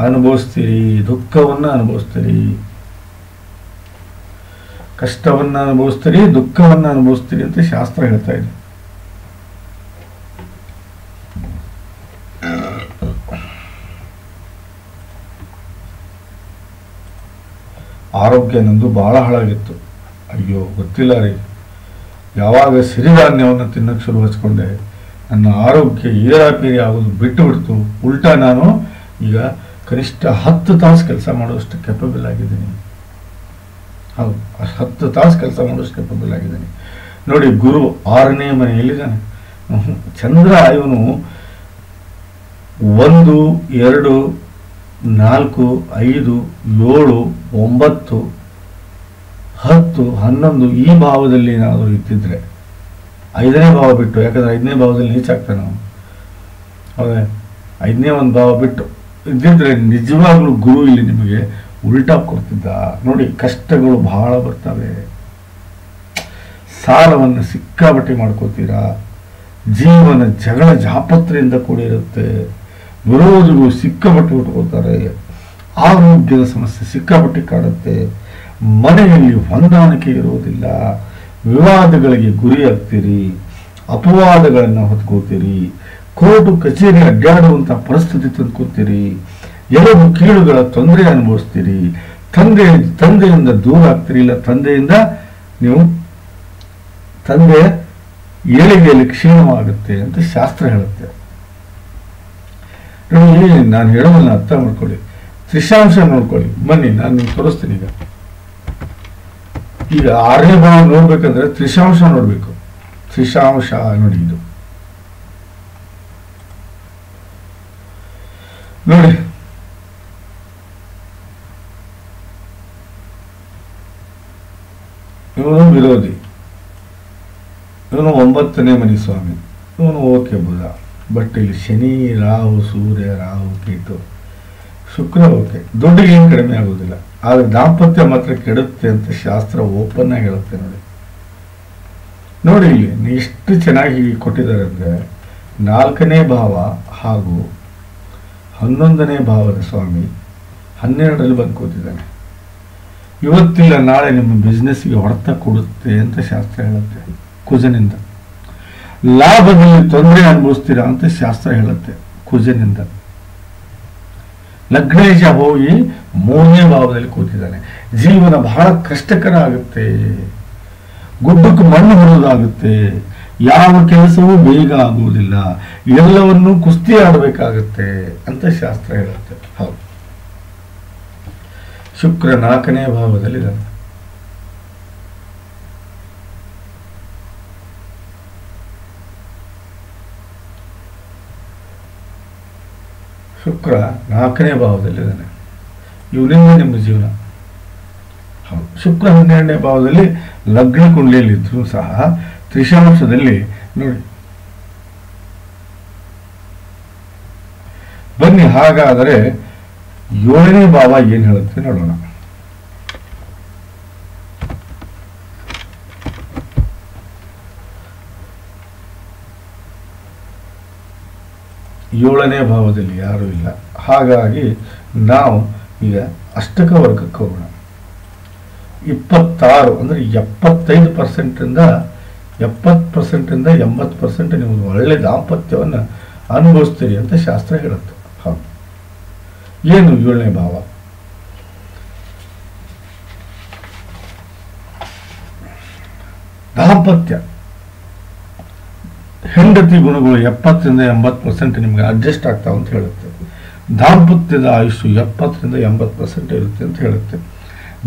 ಅನುಭವಿಸ್ತೀರಿ, ದುಃಖವನ್ನ ಅನುಭವಿಸ್ತೀರಿ, ಕಷ್ಟವನ್ನ ಅನುಭವಿಸ್ತೀರಿ, ದುಃಖವನ್ನ ಅನುಭವಿಸ್ತೀರಿ ಅಂತ ಶಾಸ್ತ್ರ ಹೇಳ್ತಾ ಇದೆ. ಆರೋಗ್ಯ ನಂದು ಬಹಳ ಹಾಳಾಗಿತ್ತು. ಅಯ್ಯೋ ಗೊತ್ತಿಲ್ಲ ರೀ, ಯಾವಾಗ ಸಿರಿಧಾನ್ಯವನ್ನು ತಿನ್ನಕ್ಕೆ ಶುರು ಹಚ್ಕೊಂಡೆ ನನ್ನ ಆರೋಗ್ಯ ಏರಾಪೇರಿ ಆಗೋದು ಬಿಟ್ಟು ಬಿಡ್ತು. ಉಲ್ಟಾ ನಾನು ಈಗ ಕನಿಷ್ಠ 10 ತಾಸು ಕೆಲಸ ಮಾಡುವಷ್ಟು ಕೆಪಬಲ್ ಆಗಿದ್ದೀನಿ. ಹೌದು, 10 ತಾಸು ಕೆಲಸ ಮಾಡುವಷ್ಟು ಕೆಪಬಲ್ ಆಗಿದ್ದೀನಿ. ನೋಡಿ, ಗುರು 6ನೇ ಮನೆಯಲ್ಲಿದ್ದಾನೆ. ಚಂದ್ರ ಇವನು 1, 2, 4, 5, 7, 9, 10, 11 ಈ ಭಾವದಲ್ಲಿ ಏನಾದರೂ ಇದ್ದಿದ್ರೆ, 5ನೇ ಭಾವ ಬಿಟ್ಟು, ಯಾಕಂದ್ರೆ 5ನೇ ಭಾವದಲ್ಲಿ ನೀಚಾಗ್ತಾನೆ ನಾವು. ಹೌದಾ, 5ನೇ ಒಂದು ಭಾವ ಬಿಟ್ಟು ಇದ್ದಿದ್ರೆ ನಿಜವಾಗ್ಲೂ ಗುರು ಇಲ್ಲಿ ನಿಮಗೆ ಉಲ್ಟಾ ಕೊಡ್ತಿದ್ದ. ನೋಡಿ, ಕಷ್ಟಗಳು ಬಹಳ ಬರ್ತವೆ, ಸಾಲವನ್ನು ಸಿಕ್ಕಾಪಟ್ಟೆ ಮಾಡ್ಕೋತೀರಾ, ಜೀವನ ಜಗಳ ಜಾಪತ್ರೆಯಿಂದ ಕೂಡಿರುತ್ತೆ, ವಿರೋಧಿಗಳು ಸಿಕ್ಕಾಪಟ್ಟೆ ಉಟ್ಕೋತಾರೆ, ಆರೋಗ್ಯದ ಸಮಸ್ಯೆ ಸಿಕ್ಕಾಪಟ್ಟೆ ಕಾಡುತ್ತೆ, ಮನೆಯಲ್ಲಿ ಹೊಂದಾಣಿಕೆ ಇರುವುದಿಲ್ಲ, ವಿವಾದಗಳಿಗೆ ಗುರಿಯಾಗ್ತೀರಿ, ಅಪವಾದಗಳನ್ನು ಹೊತ್ಕೋತೀರಿ, ಕೋರ್ಟು ಕಚೇರಿ ಅಡ್ಡಾಡುವಂಥ ಪರಿಸ್ಥಿತಿ ತಂದ್ಕೋತೀರಿ, ಎಲ್ಲವೂ ಕೀಳುಗಳ ತೊಂದರೆ ಅನುಭವಿಸ್ತೀರಿ, ತಂದೆಯಿಂದ ದೂರ ಆಗ್ತೀರಿ, ಇಲ್ಲ ತಂದೆಯಿಂದ ನೀವು ತಂದೆಯ ಏಳಿಗೆಯಲ್ಲಿ ಕ್ಷೀಣವಾಗುತ್ತೆ ಅಂತ ಶಾಸ್ತ್ರ ಹೇಳುತ್ತೆ. ನೋಡಿ, ನಾನು ಹೇಳೋದನ್ನ ಅರ್ಥ ಮಾಡ್ಕೊಳ್ಳಿ, ತ್ರಿಶಾಂಶ ನೋಡ್ಕೊಳ್ಳಿ. ಬನ್ನಿ, ನಾನು ನಿಮ್ಗೆ ತೋರಿಸ್ತೀನಿ. ಈಗ 6ನೇ ಭಾವ ನೋಡ್ಬೇಕಂದ್ರೆ ತ್ರಿಶಾಂಶ ನೋಡ್ಬೇಕು. ತ್ರಿಶಾಂಶ ನೋಡಿ, ಇದು ನೋಡಿ, ಇವನು ವಿರೋಧಿ, 9ನೇ ಮನೆ ಸ್ವಾಮಿ, ಇವನು ಓಕೆ ಬುಧ. ಬಟ್ ಇಲ್ಲಿ ಶನಿ, ರಾಹು, ಸೂರ್ಯ, ರಾಹು, ಕೇತು, ಶುಕ್ರ ಓಕೆ, ದುಡ್ಡಿಗೆ ಏನು ಕಡಿಮೆ ಆಗೋದಿಲ್ಲ, ಆದರೆ ದಾಂಪತ್ಯ ಮಾತ್ರ ಕೆಡುತ್ತೆ ಅಂತ ಶಾಸ್ತ್ರ ಓಪನ್ ಆಗಿ ಹೇಳುತ್ತೆ. ನೋಡಿ ಇಲ್ಲಿ ಎಷ್ಟು ಚೆನ್ನಾಗಿ ಕೊಟ್ಟಿದ್ದಾರೆ ಅಂದರೆ 4ನೇ ಭಾವ ಹಾಗೂ 11ನೇ ಭಾವದ ಸ್ವಾಮಿ 12ರಲ್ಲಿ ಬಂದು ಕೂತಿದ್ದಾನೆ. ಇವತ್ತಿಲ್ಲ ನಾಳೆ ನಿಮ್ಮ ಬಿಸ್ನೆಸ್ಗೆ ಹೊಡೆತ ಕೊಡುತ್ತೆ ಅಂತ ಶಾಸ್ತ್ರ ಹೇಳುತ್ತೆ. ಕುಜನಿಂದ ಲಾಭದಲ್ಲಿ ತೊಂದರೆ ಅನುಭವಿಸ್ತೀರಾ ಅಂತ ಶಾಸ್ತ್ರ ಹೇಳುತ್ತೆ. ಕುಜನಿಂದ ಲಗ್ನೇಶ ಹೋಗಿ 3ನೇ ಭಾವದಲ್ಲಿ ಕೂತಿದ್ದಾನೆ. ಜೀವನ ಬಹಳ ಕಷ್ಟಕರ ಆಗುತ್ತೆ, ಗುಡ್ಡಕ್ಕೆ ಮಣ್ಣು ಹೊರೋದಾಗುತ್ತೆ, ಯಾವ ಕೆಲಸವೂ ಬೇಗ ಆಗುವುದಿಲ್ಲ, ಎಲ್ಲವನ್ನೂ ಕುಸ್ತಿ ಆಡಬೇಕಾಗತ್ತೆ ಅಂತ ಶಾಸ್ತ್ರ ಹೇಳುತ್ತೆ. ಹೌದು, ಶುಕ್ರ 4ನೇ ಭಾವದಲ್ಲಿದ್ದಾನೆ. ಶುಕ್ರ 4ನೇ ಭಾವದಲ್ಲಿದ್ದಾನೆ. ಇವರಿಂದ ನಿಮ್ಮ ಜೀವನ. ಹೌದು, ಶುಕ್ರ 12ನೇ ಭಾವದಲ್ಲಿ ಲಗ್ನ ಕುಂಡಲಿಯಲ್ಲಿದ್ದರೂ ಸಹ ತ್ರಿಶಾಂಶದಲ್ಲಿ ನೋಡಿ. ಬನ್ನಿ ಹಾಗಾದರೆ 7ನೇ ಭಾವ ಏನು ಹೇಳುತ್ತೆ ನೋಡೋಣ. ಏಳನೇ ಭಾವದಲ್ಲಿ ಯಾರೂ ಇಲ್ಲ. ಹಾಗಾಗಿ ನಾವು ಈಗ ಅಷ್ಟಕ ವರ್ಗಕ್ಕೆ ಹೋಗೋಣ. 26 ಅಂದರೆ 75%ರಿಂದ 80% ನೀವು ಒಳ್ಳೆ ದಾಂಪತ್ಯವನ್ನು ಅನುಭವಿಸ್ತೀರಿ ಅಂತ ಶಾಸ್ತ್ರ ಹೇಳುತ್ತೆ. ಹೌದು, ಏನು 7ನೇ ಭಾವ? ದಾಂಪತ್ಯ ಹೆಂಡತಿ ಗುಣಗಳು 70ರಿಂದ 80% ನಿಮಗೆ ಅಡ್ಜಸ್ಟ್ ಆಗ್ತಾವ ಅಂತ ಹೇಳುತ್ತೆ. ದಾಂಪತ್ಯದ ಆಯುಷು 70ರಿಂದ 80% ಇರುತ್ತೆ ಅಂತ ಹೇಳುತ್ತೆ.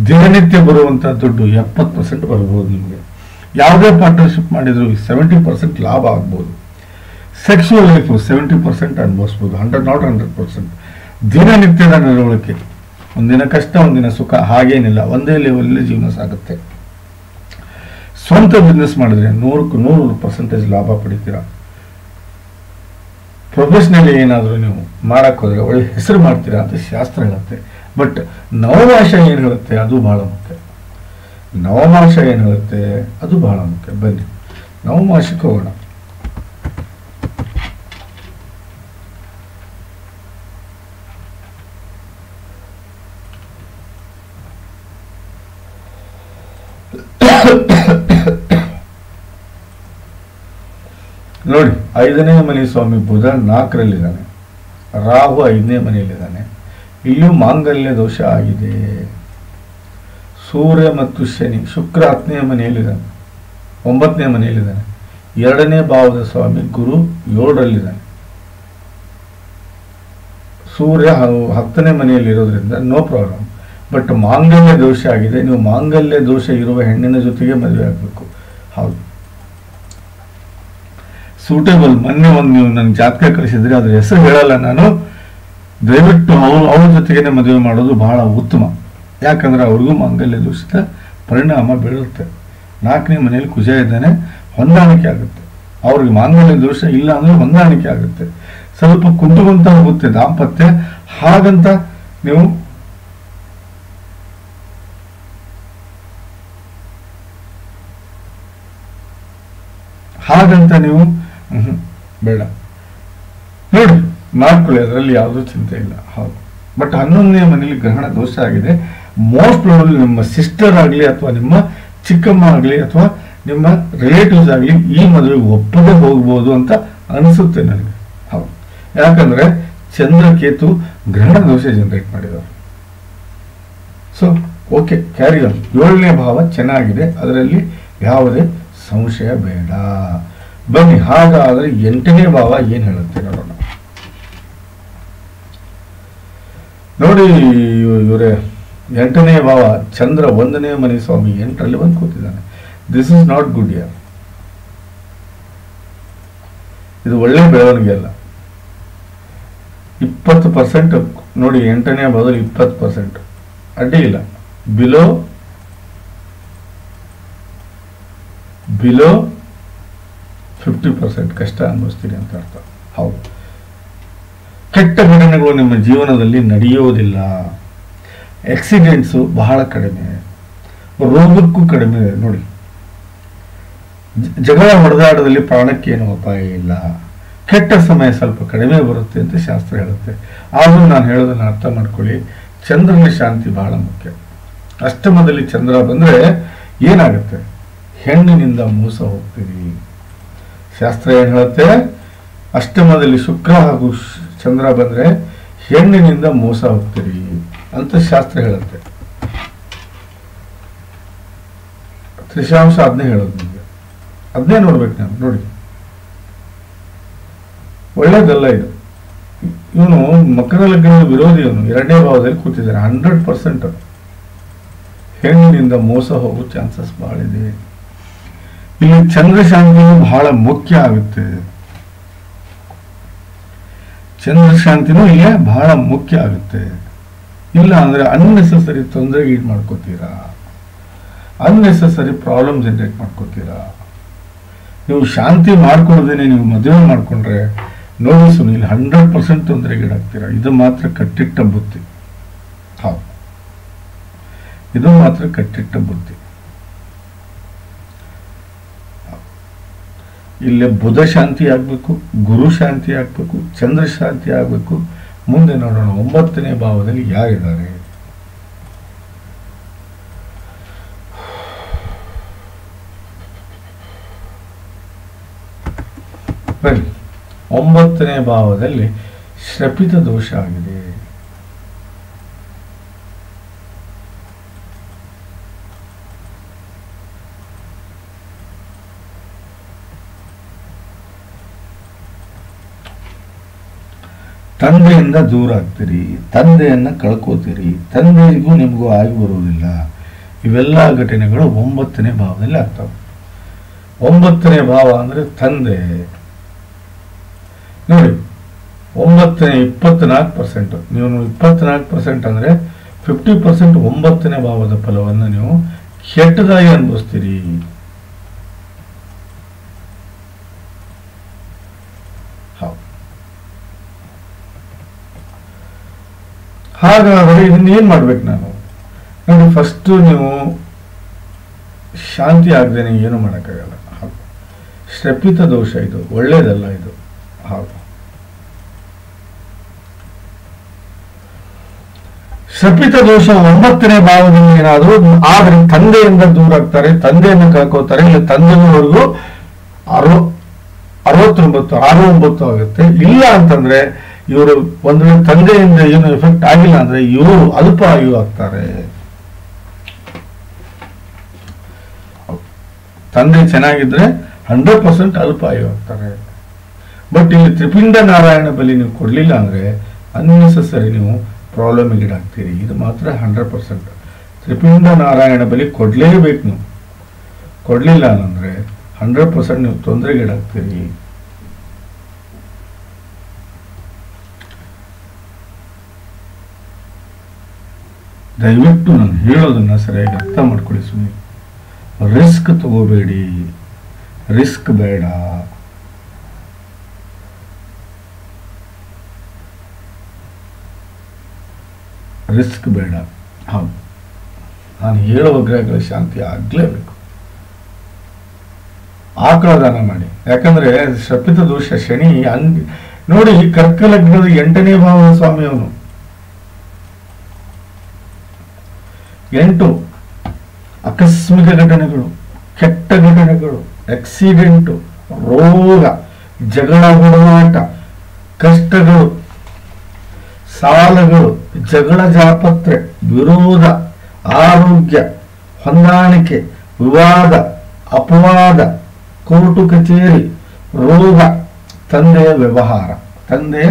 ದಿನನಿತ್ಯ ಬರುವಂಥ ದುಡ್ಡು 70% ಬರ್ಬೋದು. ನಿಮಗೆ ಯಾವುದೇ ಪಾರ್ಟ್ನರ್ಶಿಪ್ ಮಾಡಿದ್ರು 70% ಲಾಭ ಆಗ್ಬೋದು. ಸೆಕ್ಸುವಲ್ ಲೈಫು 70% ಅನುಭವಿಸ್ಬೋದು, 100% ದಿನನಿತ್ಯದ ನಡವಳಿಕೆ, ಒಂದಿನ ಕಷ್ಟ ಒಂದಿನ ಸುಖ ಹಾಗೇನಿಲ್ಲ, ಒಂದೇ ಲೆವೆಲಲ್ಲಿ ಜೀವನ ಸಾಗುತ್ತೆ. ಸ್ವಂತ ಬಿಸ್ನೆಸ್ ಮಾಡಿದ್ರೆ 100ಕ್ಕೆ 100% ಲಾಭ ಪಡಿತೀರಾ. ಪ್ರೊಫೆಷನಲಿ ಏನಾದರೂ ನೀವು ಮಾಡಕ್ಕೆ ಹೋದ್ರೆ ಒಳ್ಳೆ ಹೆಸರು ಮಾಡ್ತೀರಾ ಅಂತ ಶಾಸ್ತ್ರ ಹೇಳುತ್ತೆ. ಬಟ್ ನವಮಾಶ ಏನು ಹೇಳುತ್ತೆ ಅದು ಬಹಳ ಮುಖ್ಯ. ನವಮಾಶ ಏನು ಹೇಳುತ್ತೆ ಅದು ಬಹಳ ಮುಖ್ಯ. ಬನ್ನಿ ನವಮಾಶಕ್ಕೆ ಹೋಗೋಣ. ನೋಡಿ, 5ನೇ ಮನೆ ಸ್ವಾಮಿ ಬುಧ 4ರಲ್ಲಿದ್ದಾನೆ, ರಾಹು 5ನೇ ಮನೆಯಲ್ಲಿದ್ದಾನೆ. ಇಲ್ಲೂ ಮಾಂಗಲ್ಯ ದೋಷ ಆಗಿದೆ. ಸೂರ್ಯ ಮತ್ತು ಶನಿ, ಶುಕ್ರ 10ನೇ ಮನೆಯಲ್ಲಿದ್ದಾನೆ, 9ನೇ ಮನೆಯಲ್ಲಿದ್ದಾನೆ. 2ನೇ ಭಾವದ ಸ್ವಾಮಿ ಗುರು 7ರಲ್ಲಿದ್ದಾನೆ. ಸೂರ್ಯ 10ನೇ ಮನೆಯಲ್ಲಿರೋದ್ರಿಂದ ನೋ ಪ್ರಾಬ್ಲಮ್. ಬಟ್ ಮಾಂಗಲ್ಯ ದೋಷ ಆಗಿದೆ. ನೀವು ಮಾಂಗಲ್ಯ ದೋಷ ಇರುವ ಹೆಣ್ಣಿನ ಜೊತೆಗೆ ಮದುವೆ ಆಗಬೇಕು. ಹೌದು, ಸೂಟೇಬಲ್. ಮೊನ್ನೆ ಒಂದು ನೀವು ನನ್ನ ಜಾತಕ ಕಳಿಸಿದ್ರೆ ಅದ್ರ ಹೆಸರು ಹೇಳಲ್ಲ ನಾನು, ದಯವಿಟ್ಟು ಅವ್ರ ಜೊತೆಗೇನೆ ಮದುವೆ ಮಾಡೋದು ಬಹಳ ಉತ್ತಮ. ಯಾಕಂದ್ರೆ ಅವ್ರಿಗೂ ಮಾಂಗಲ್ಯ ದೋಷದ ಪರಿಣಾಮ ಬೀಳುತ್ತೆ. 4ನೇ ಮನೆಯಲ್ಲಿ ಕುಜ ಇದ್ದಾನೆ, ಹೊಂದಾಣಿಕೆ ಆಗುತ್ತೆ. ಅವ್ರಿಗೆ ಮಾಂಗಲ್ಯ ದೋಷ ಇಲ್ಲ ಅಂದ್ರೆ ಹೊಂದಾಣಿಕೆ ಆಗುತ್ತೆ. ಸ್ವಲ್ಪ ಕುಂಟುವಂತ ಹೋಗುತ್ತೆ ದಾಂಪತ್ಯ. ಹಾಗಂತ ನೀವು ಬೇಡ ನೋಡಿ ಮಾಡ್ಕೊಳ್ಳಿ, ಅದರಲ್ಲಿ ಯಾವುದೂ ಚಿಂತೆ ಇಲ್ಲ. ಹೌದು, ಬಟ್ 11ನೇ ಮನೆಯಲ್ಲಿ ಗ್ರಹಣ ದೋಷ ಆಗಿದೆ. ಮೋಸ್ಟ್ ಪ್ರಾಬಬ್ಲಿ ನಿಮ್ಮ ಸಿಸ್ಟರ್ ಆಗಲಿ ಅಥವಾ ನಿಮ್ಮ ಚಿಕ್ಕಮ್ಮ ಆಗಲಿ ಅಥವಾ ನಿಮ್ಮ ರಿಲೇಟಿವ್ಸ್ ಆಗಲಿ ಈ ಮದುವೆಗೆ ಒಪ್ಪದೆ ಹೋಗ್ಬೋದು ಅಂತ ಅನಿಸುತ್ತೆ ನನಗೆ. ಹೌದು, ಯಾಕಂದ್ರೆ ಚಂದ್ರ ಕೇತು ಗ್ರಹಣ ದೋಷ ಜನರೇಟ್ ಮಾಡಿದ್ದಾರೆ. So okay, carry on. 7ನೇ ಭಾವ ಚೆನ್ನಾಗಿದೆ, ಅದರಲ್ಲಿ ಯಾವುದೇ ಸಂಶಯ ಬೇಡ. ಬನ್ನಿ ಹಾಗಾದರೆ 8ನೇ ಭಾವ ಏನು ಹೇಳುತ್ತೆ ನೋಡೋಣ. ನೋಡಿ ಇವರೇ, 8ನೇ ಭಾವ ಚಂದ್ರ 1ನೇ ಮನೆ ಸ್ವಾಮಿ 8ರಲ್ಲಿ ಬಂದು ಕೂತಿದ್ದಾನೆ. This is not good year. ಇದು ಒಳ್ಳೆ ಬೆಳವಣಿಗೆ ಅಲ್ಲ. 20% ನೋಡಿ, 8ನೇ ಭಾವದಲ್ಲಿ 20% ಅಡ್ಡಿ ಇಲ್ಲ. ಬಿಲೋ 50% ಕಷ್ಟ ಅನುಭವಿಸ್ತೀರಿ ಅಂತ ಅರ್ಥ. ಹೌದು, ಕೆಟ್ಟ ಘಟನೆಗಳು ನಿಮ್ಮ ಜೀವನದಲ್ಲಿ ನಡೆಯೋದಿಲ್ಲ. ಆಕ್ಸಿಡೆಂಟ್ಸು ಬಹಳ ಕಡಿಮೆ, ರೋಗಕ್ಕೂ ಕಡಿಮೆ. ನೋಡಿ, ಜಗಳ ಹೊಡೆದಾಟದಲ್ಲಿ ಪ್ರಾಣಕ್ಕೇನು ಅಪಾಯ ಇಲ್ಲ. ಕೆಟ್ಟ ಸಮಯ ಸ್ವಲ್ಪ ಕಡಿಮೆ ಬರುತ್ತೆ ಅಂತ ಶಾಸ್ತ್ರ ಹೇಳುತ್ತೆ. ಆದರೂ ನಾನು ಹೇಳೋದನ್ನು ಅರ್ಥ ಮಾಡ್ಕೊಳ್ಳಿ, ಚಂದ್ರನ ಶಾಂತಿ ಬಹಳ ಮುಖ್ಯ. ಅಷ್ಟಮದಲ್ಲಿ ಚಂದ್ರ ಬಂದರೆ ಏನಾಗುತ್ತೆ? ಹೆಣ್ಣಿನಿಂದ ಮೋಸ ಹೋಗ್ತೀರಿ. ಶಾಸ್ತ್ರ ಏನು ಹೇಳುತ್ತೆ? ಅಷ್ಟಮದಲ್ಲಿ ಶುಕ್ರ ಹಾಗೂ ಚಂದ್ರ ಬಂದರೆ ಹೆಣ್ಣಿನಿಂದ ಮೋಸ ಹೋಗ್ತೀರಿ ಅಂತ ಶಾಸ್ತ್ರ ಹೇಳುತ್ತೆ. ತ್ರಿಶಾಂಶ ಅದನ್ನೇ ಹೇಳೋದು ನಿಮಗೆ, ಅದನ್ನೇ ನೋಡ್ಬೇಕು ನಾವು. ನೋಡಿ, ಒಳ್ಳೇದಲ್ಲ ಇದು. ಇವನು ಮಕರ ಲಗ್ನದ ವಿರೋಧಿ, ಇವನು 2ನೇ ಭಾವದಲ್ಲಿ ಕೂತಿದ್ದಾನೆ. 100% ಹೆಣ್ಣಿನಿಂದ ಮೋಸ ಹೋಗೋ ಚಾನ್ಸಸ್ ಬಹಳ ಇದೆ. ಇಲ್ಲಿ ಚಂದ್ರ ಶಾಂತಿನೂ ಬಹಳ ಮುಖ್ಯ ಆಗುತ್ತೆ. ಚಂದ್ರ ಶಾಂತಿನೂ ಇಲ್ಲೇ ಬಹಳ ಮುಖ್ಯ ಆಗುತ್ತೆ. ಇಲ್ಲ ಅಂದ್ರೆ ಅನ್ನೆಸೆಸರಿ ತೊಂದರೆಗೆ ಈಡು ಮಾಡ್ಕೋತೀರಾ, ಅನ್ನೆಸೆಸರಿ ಪ್ರಾಬ್ಲಮ್ ಜನರೇಟ್ ಮಾಡ್ಕೋತೀರಾ. ನೀವು ಶಾಂತಿ ಮಾಡ್ಕೊಳ್ಳೋದೇನೆ ನೀವು ಮದುವೆ ಮಾಡ್ಕೊಂಡ್ರೆ ನೋಡಿ ಸುನೀಲ್ 100% ತೊಂದರೆಗೀಡಾಗ್ತೀರಾ. ಇದು ಮಾತ್ರ ಕಟ್ಟಿಟ್ಟ ಬುದ್ಧಿ. ಹೌದು, ಇದು ಮಾತ್ರ ಕಟ್ಟಿಟ್ಟ ಬುದ್ಧಿ. ಇಲ್ಲೇ ಬುಧ ಶಾಂತಿ ಆಗ್ಬೇಕು, ಗುರು ಶಾಂತಿ ಆಗ್ಬೇಕು, ಚಂದ್ರ ಶಾಂತಿ ಆಗ್ಬೇಕು. ಮುಂದೆ ನೋಡೋಣ 9ನೇ ಭಾವದಲ್ಲಿ ಯಾರಿದ್ದಾರೆ. ಬನ್ನಿ, 9ನೇ ಭಾವದಲ್ಲಿ ಶ್ರಪಿತ ದೋಷ ಆಗಿದೆ. ತಂದೆಯಿಂದ ದೂರ ಆಗ್ತೀರಿ, ತಂದೆಯನ್ನ ಕಳ್ಕೋತೀರಿ, ತಂದೆಗೂ ನಿಮಗೂ ಆಗಿ ಬರುವುದಿಲ್ಲ. ಇವೆಲ್ಲ ಘಟನೆಗಳು 9ನೇ ಭಾವದಲ್ಲಿ ಆಗ್ತವೆ. 9ನೇ ಭಾವ ಅಂದ್ರೆ ತಂದೆ. ನೋಡಿ, 9ನೇ 24%, ನೀವು 24% ಅಂದ್ರೆ 50% 9ನೇ ಭಾವದ ಫಲವನ್ನು ನೀವು ಕೆಟ್ಟದಾಗಿ ಅನುಭವಿಸ್ತೀರಿ. ಹಾಗಾದರೆ ಇದನ್ನ ಏನ್ ಮಾಡ್ಬೇಕು ನಾನು? ನೋಡಿ, ಫಸ್ಟ್ ನೀವು ಶಾಂತಿ ಆಗದೇನೆ ಏನು ಮಾಡೋಕ್ಕಾಗಲ್ಲ. ಶ್ರಪಿತ ದೋಷ ಇದು, ಒಳ್ಳೇದಲ್ಲ ಇದು. ಹೌದು, ಶ್ರಪಿತ ದೋಷ 9ನೇ ಭಾವದಲ್ಲಿ ಏನಾದರೂ ಆದ್ರೆ ತಂದೆಯಿಂದ ದೂರ ಆಗ್ತಾರೆ, ತಂದೆಯನ್ನು ಕಳ್ಕೋತಾರೆ. ಇಲ್ಲ ತಂದೆಯವರೆಗೂ 69 ಆಗುತ್ತೆ. ಇಲ್ಲ ಅಂತಂದ್ರೆ ಇವರು ಒಂದು ತಂದೆಯಿಂದ ಏನು ಎಫೆಕ್ಟ್ ಆಗಿಲ್ಲ ಅಂದ್ರೆ ಇವರು ಅಲ್ಪ ಆಯು ಆಗ್ತಾರೆ. ತಂದೆ ಚೆನ್ನಾಗಿದ್ರೆ 100% ಅಲ್ಪ ಆಯು ಆಗ್ತಾರೆ. ಬಟ್ ಇಲ್ಲಿ ತ್ರಿಪಿಂಡ ನಾರಾಯಣ ಬಲಿ ನೀವು ಕೊಡ್ಲಿಲ್ಲ ಅಂದ್ರೆ ಅನ್ನೆಸೆಸರಿ ನೀವು ಪ್ರಾಬ್ಲಮ್ ಈಡಾಗ್ತೀರಿ. ಇದು ಮಾತ್ರ 100%. ತ್ರಿಪಿಂಡ ನಾರಾಯಣ ಬಲಿ ಕೊಡ್ಲೇಬೇಕು. ನೀವು ಕೊಡ್ಲಿಲ್ಲ ಅಂದ್ರೆ 100% ನೀವು ತೊಂದರೆಗೀಡಾಗ್ತೀರಿ. ದಯವಿಟ್ಟು ನಾನು ಹೇಳೋದನ್ನ ಸರಿಯಾಗಿ ಅರ್ಥ ಮಾಡ್ಕೊಳ್ಳಿ ಸುಮ್ಮನೆ. ರಿಸ್ಕ್ ತಗೋಬೇಡಿ, ರಿಸ್ಕ್ ಬೇಡ. ರಿಸ್ಕ್ ಬೇಡ. ಹೌದು, ನಾನು ಹೇಳುವ ಗ್ರಹಗಳ ಶಾಂತಿ ಆಗ್ಲೇಬೇಕು. ಆಕಳ ದಾನ ಮಾಡಿ. ಯಾಕಂದ್ರೆ ಶ್ರಪಿತ ದೋಷ ಶನಿ ನೋಡಿ, ಕರ್ಕ ಲಗ್ನದ 8ನೇ ಭಾವದ ಸ್ವಾಮಿ ಅವನು. 8 ಆಕಸ್ಮಿಕ ಘಟನೆಗಳು, ಕೆಟ್ಟ ಘಟನೆಗಳು, ಆಕ್ಸಿಡೆಂಟು, ರೋಗ, ಜಗಳ ಹೊಡೆದಾಟ, ಕಷ್ಟಗಳು, ಸಾಲಗಳು, ಜಗಳ ಜಾಪತ್ರೆ, ವಿರೋಧ, ಆರೋಗ್ಯ, ಹೊಂದಾಣಿಕೆ, ವಿವಾದ, ಅಪವಾದ, ಕೋರ್ಟು ಕಚೇರಿ, ರೋಗ, ತಂದೆಯ ವ್ಯವಹಾರ, ತಂದೆಯ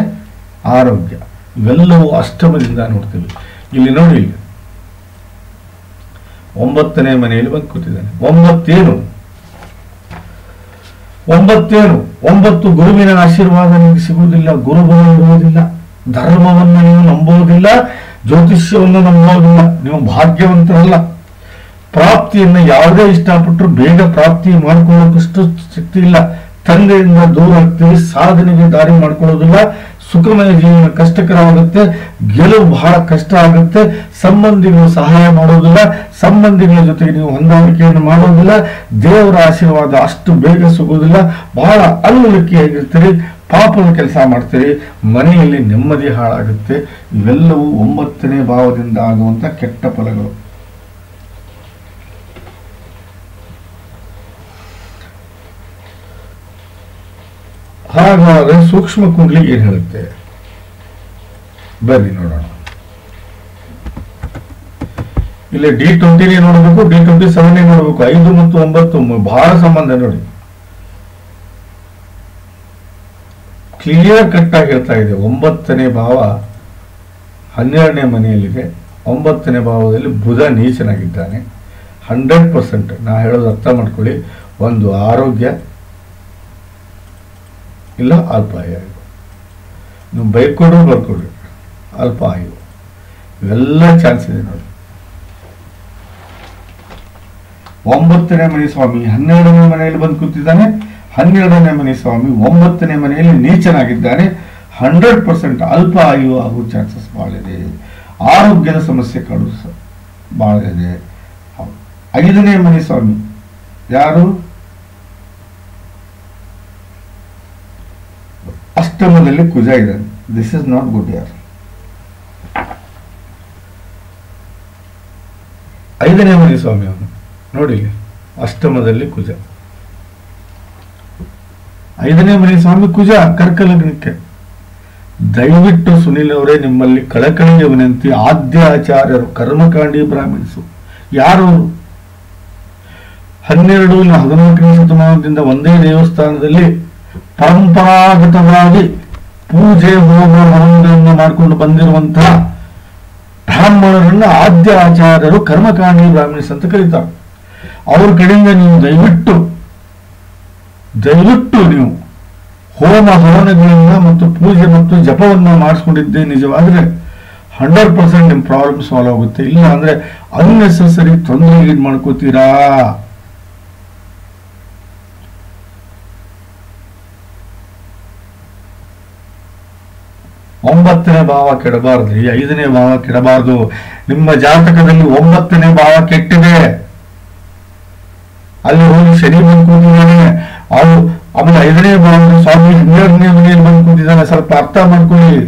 ಆರೋಗ್ಯ, ಇವೆಲ್ಲವೂ ಅಷ್ಟಮದಿಂದ ನೋಡ್ತೀವಿ. ಇಲ್ಲಿ ನೋಡಿ, ಇಲ್ಲಿ 9ನೇ ಮನೆಯಲ್ಲಿ ಬಂದು ಕೂತಿದ್ದಾನೆ. 9 ಗುರುವಿನ ಆಶೀರ್ವಾದ ನಿಮಗೆ ಸಿಗುವುದಿಲ್ಲ, ಗುರುಬಲ ಇರುವುದಿಲ್ಲ, ಧರ್ಮವನ್ನು ನೀವು ನಂಬುವುದಿಲ್ಲ, ಜ್ಯೋತಿಷ್ಯವನ್ನು ನಂಬೋದಿಲ್ಲ, ನೀವು ಭಾಗ್ಯವಂತರಲ್ಲ. ಪ್ರಾಪ್ತಿಯನ್ನು ಯಾವುದೇ ಇಷ್ಟಪಟ್ಟರು ಬೇಗ ಪ್ರಾಪ್ತಿ ಮಾಡ್ಕೊಳ್ಳೋಕಷ್ಟು ಶಕ್ತಿ ಇಲ್ಲ. ತಂದೆಯಿಂದ ದೂರ ಆಗ್ತೀವಿ, ಸಾಧನೆಗೆ ದಾರಿ ಮಾಡ್ಕೊಳ್ಳೋದಿಲ್ಲ, ಸುಖಮಯ ಜೀವನ ಕಷ್ಟಕರವಾಗುತ್ತೆ, ಗೆಲುವು ಬಹಳ ಕಷ್ಟ ಆಗುತ್ತೆ, ಸಂಬಂಧಿಗಳು ಸಹಾಯ ಮಾಡೋದಿಲ್ಲ, ಸಂಬಂಧಿಗಳ ಜೊತೆಗೆ ನೀವು ಹೊಂದಾಣಿಕೆಯನ್ನು ಮಾಡೋದಿಲ್ಲ, ದೇವರ ಆಶೀರ್ವಾದ ಅಷ್ಟು ಬೇಗ ಸಿಗೋದಿಲ್ಲ, ಬಹಳ ಅನುಕೂಲಕ್ಕಿಯಾಗಿರ್ತೀರಿ, ಪಾಪದ ಕೆಲಸ ಮಾಡ್ತೀರಿ, ಮನೆಯಲ್ಲಿ ನೆಮ್ಮದಿ ಹಾಳಾಗುತ್ತೆ. ಇವೆಲ್ಲವೂ 9ನೇ ಭಾವದಿಂದ ಆಗುವಂತ ಕೆಟ್ಟ ಫಲಗಳು. ಹಾಗಾದ್ರೆ ಸೂಕ್ಷ್ಮ ಕುಂಡ್ಲಿ ಏನ್ ಹೇಳುತ್ತೆ ಬನ್ನಿ ನೋಡೋಣ. ಇಲ್ಲಿ D20 ನೋಡಬೇಕು, D27 ನೋಡಬೇಕು. 5 ಮತ್ತು 9 ಬಹಳ ಸಂಬಂಧ ನೋಡಿ, ಕ್ಲಿಯರ್ ಕಟ್ ಆಗಿ ಹೇಳ್ತಾ ಇದೆ. 9ನೇ ಭಾವ 12ನೇ ಮನೆಯಲ್ಲಿದೆ. 9ನೇ ಭಾವದಲ್ಲಿ ಬುಧ ನೀಚನಾಗಿದ್ದಾನೆ. 100% ನಾ ಹೇಳೋದು ಅರ್ಥ ಮಾಡ್ಕೊಳ್ಳಿ. ಒಂದು ಆರೋಗ್ಯ ಇಲ್ಲ ಅಲ್ಪಾಯು, ನೀವು ಬೈಕೊಡು ಬರ್ಕೊಡ್ರಿ, ಅಲ್ಪಾಯು, ಇವೆಲ್ಲ ಚಾನ್ಸ್ ಇದೆ ನೋಡಿ. 9ನೇ ಮನೆ ಸ್ವಾಮಿ 12ನೇ ಮನೆಯಲ್ಲಿ ಬಂದು ಕೂತಿದ್ದಾನೆ. 12ನೇ ಮನೆ ಸ್ವಾಮಿ 9ನೇ ಮನೆಯಲ್ಲಿ ನೀಚನಾಗಿದ್ದಾನೆ. 100% ಅಲ್ಪ ಆಯು ಆಗುವ ಚಾನ್ಸಸ್ ಬಹಳ ಇದೆ. ಆರೋಗ್ಯದ ಸಮಸ್ಯೆ ಕಾಡು ಬಹಳ ಇದೆ. 5ನೇ ಮನೆ ಸ್ವಾಮಿ ಯಾರು? ಅಷ್ಟಮದಲ್ಲಿ ಕುಜ ಇದ್ದಾನೆ. ದಿಸ್ ಇಸ್ ನಾಟ್ ಗುಡ್ ಯಾರ್. 5ನೇ ಮನೆ ಸ್ವಾಮಿ ಅವನು ನೋಡಿ, ಅಷ್ಟಮದಲ್ಲಿ ಕುಜ. 5ನೇ ಮನೆ ಸ್ವಾಮಿ ಕುಜ ಕರ್ಕಲಗ್ನಕ್ಕೆ. ದಯವಿಟ್ಟು ಸುನಿಲ್ ಅವರೇ, ನಿಮ್ಮಲ್ಲಿ ಕಳಕಳಿಯ ವಿನಂತಿ, ಆದ್ಯ ಆಚಾರ್ಯರು ಕರ್ಮಕಾಂಡಿ ಬ್ರಾಹ್ಮಿಣ್ಸು ಯಾರು 12 ಇಲ್ಲ 14ನೇ ಶತಮಾನದಿಂದ ಒಂದೇ ದೇವಸ್ಥಾನದಲ್ಲಿ ಪರಂಪರಾಗತವಾಗಿ ಪೂಜೆ ಹೋಮ ಹವನಗಳನ್ನು ಮಾಡಿಕೊಂಡು ಬಂದಿರುವಂತಹ ಬ್ರಾಹ್ಮಣರನ್ನ ಆದ್ಯ ಆಚಾರ್ಯರು ಕರ್ಮಕಾಂಡಿ ಬ್ರಾಹ್ಮಿಣ್ಸ್ ಅಂತ ಕರೀತಾರೆ. ಅವ್ರ ಕಡೆಯಿಂದ ನೀವು ದಯವಿಟ್ಟು ನೀವು ಹೋಮ ಹವನಗಳನ್ನ ಮತ್ತು ಪೂಜೆ ಮತ್ತು ಜಪವನ್ನ ಮಾಡಿಸ್ಕೊಂಡಿದ್ದೇ ನಿಜವಾದ್ರೆ 100% ನಿಮ್ಮ ಪ್ರಾಬ್ಲಮ್ ಸಾಲ್ವ್ ಆಗುತ್ತೆ. ಇಲ್ಲ ಅಂದ್ರೆ ಅನ್ನೆಸೆಸರಿ ತೊಂದರೆ ಮಾಡ್ಕೋತೀರಾ. ಒಂಬತ್ತನೇ ಭಾವ ಕೆಡಬಾರ್ದು, 5ನೇ ಭಾವ ಕೆಡಬಾರ್ದು. ನಿಮ್ಮ ಜಾತಕದಲ್ಲಿ 9ನೇ ಭಾವ ಕೆಟ್ಟಿದೆ, ಅಲ್ಲಿ ಹೋಗಿ ಶನಿ ಬಂದು ಕೂತಿದ್ದಾನೆ. ಆಮೇಲೆ 5ನೇ ಭಾವ ಸ್ವಾಮಿ 12ನೇ ಮನೆಯಲ್ಲಿ ಬಂದು ಕೂತಿದ್ದಾನೆ. ಸ್ವಲ್ಪ ಅರ್ಥ ಮಾಡ್ಕೊಳ್ಳಿ.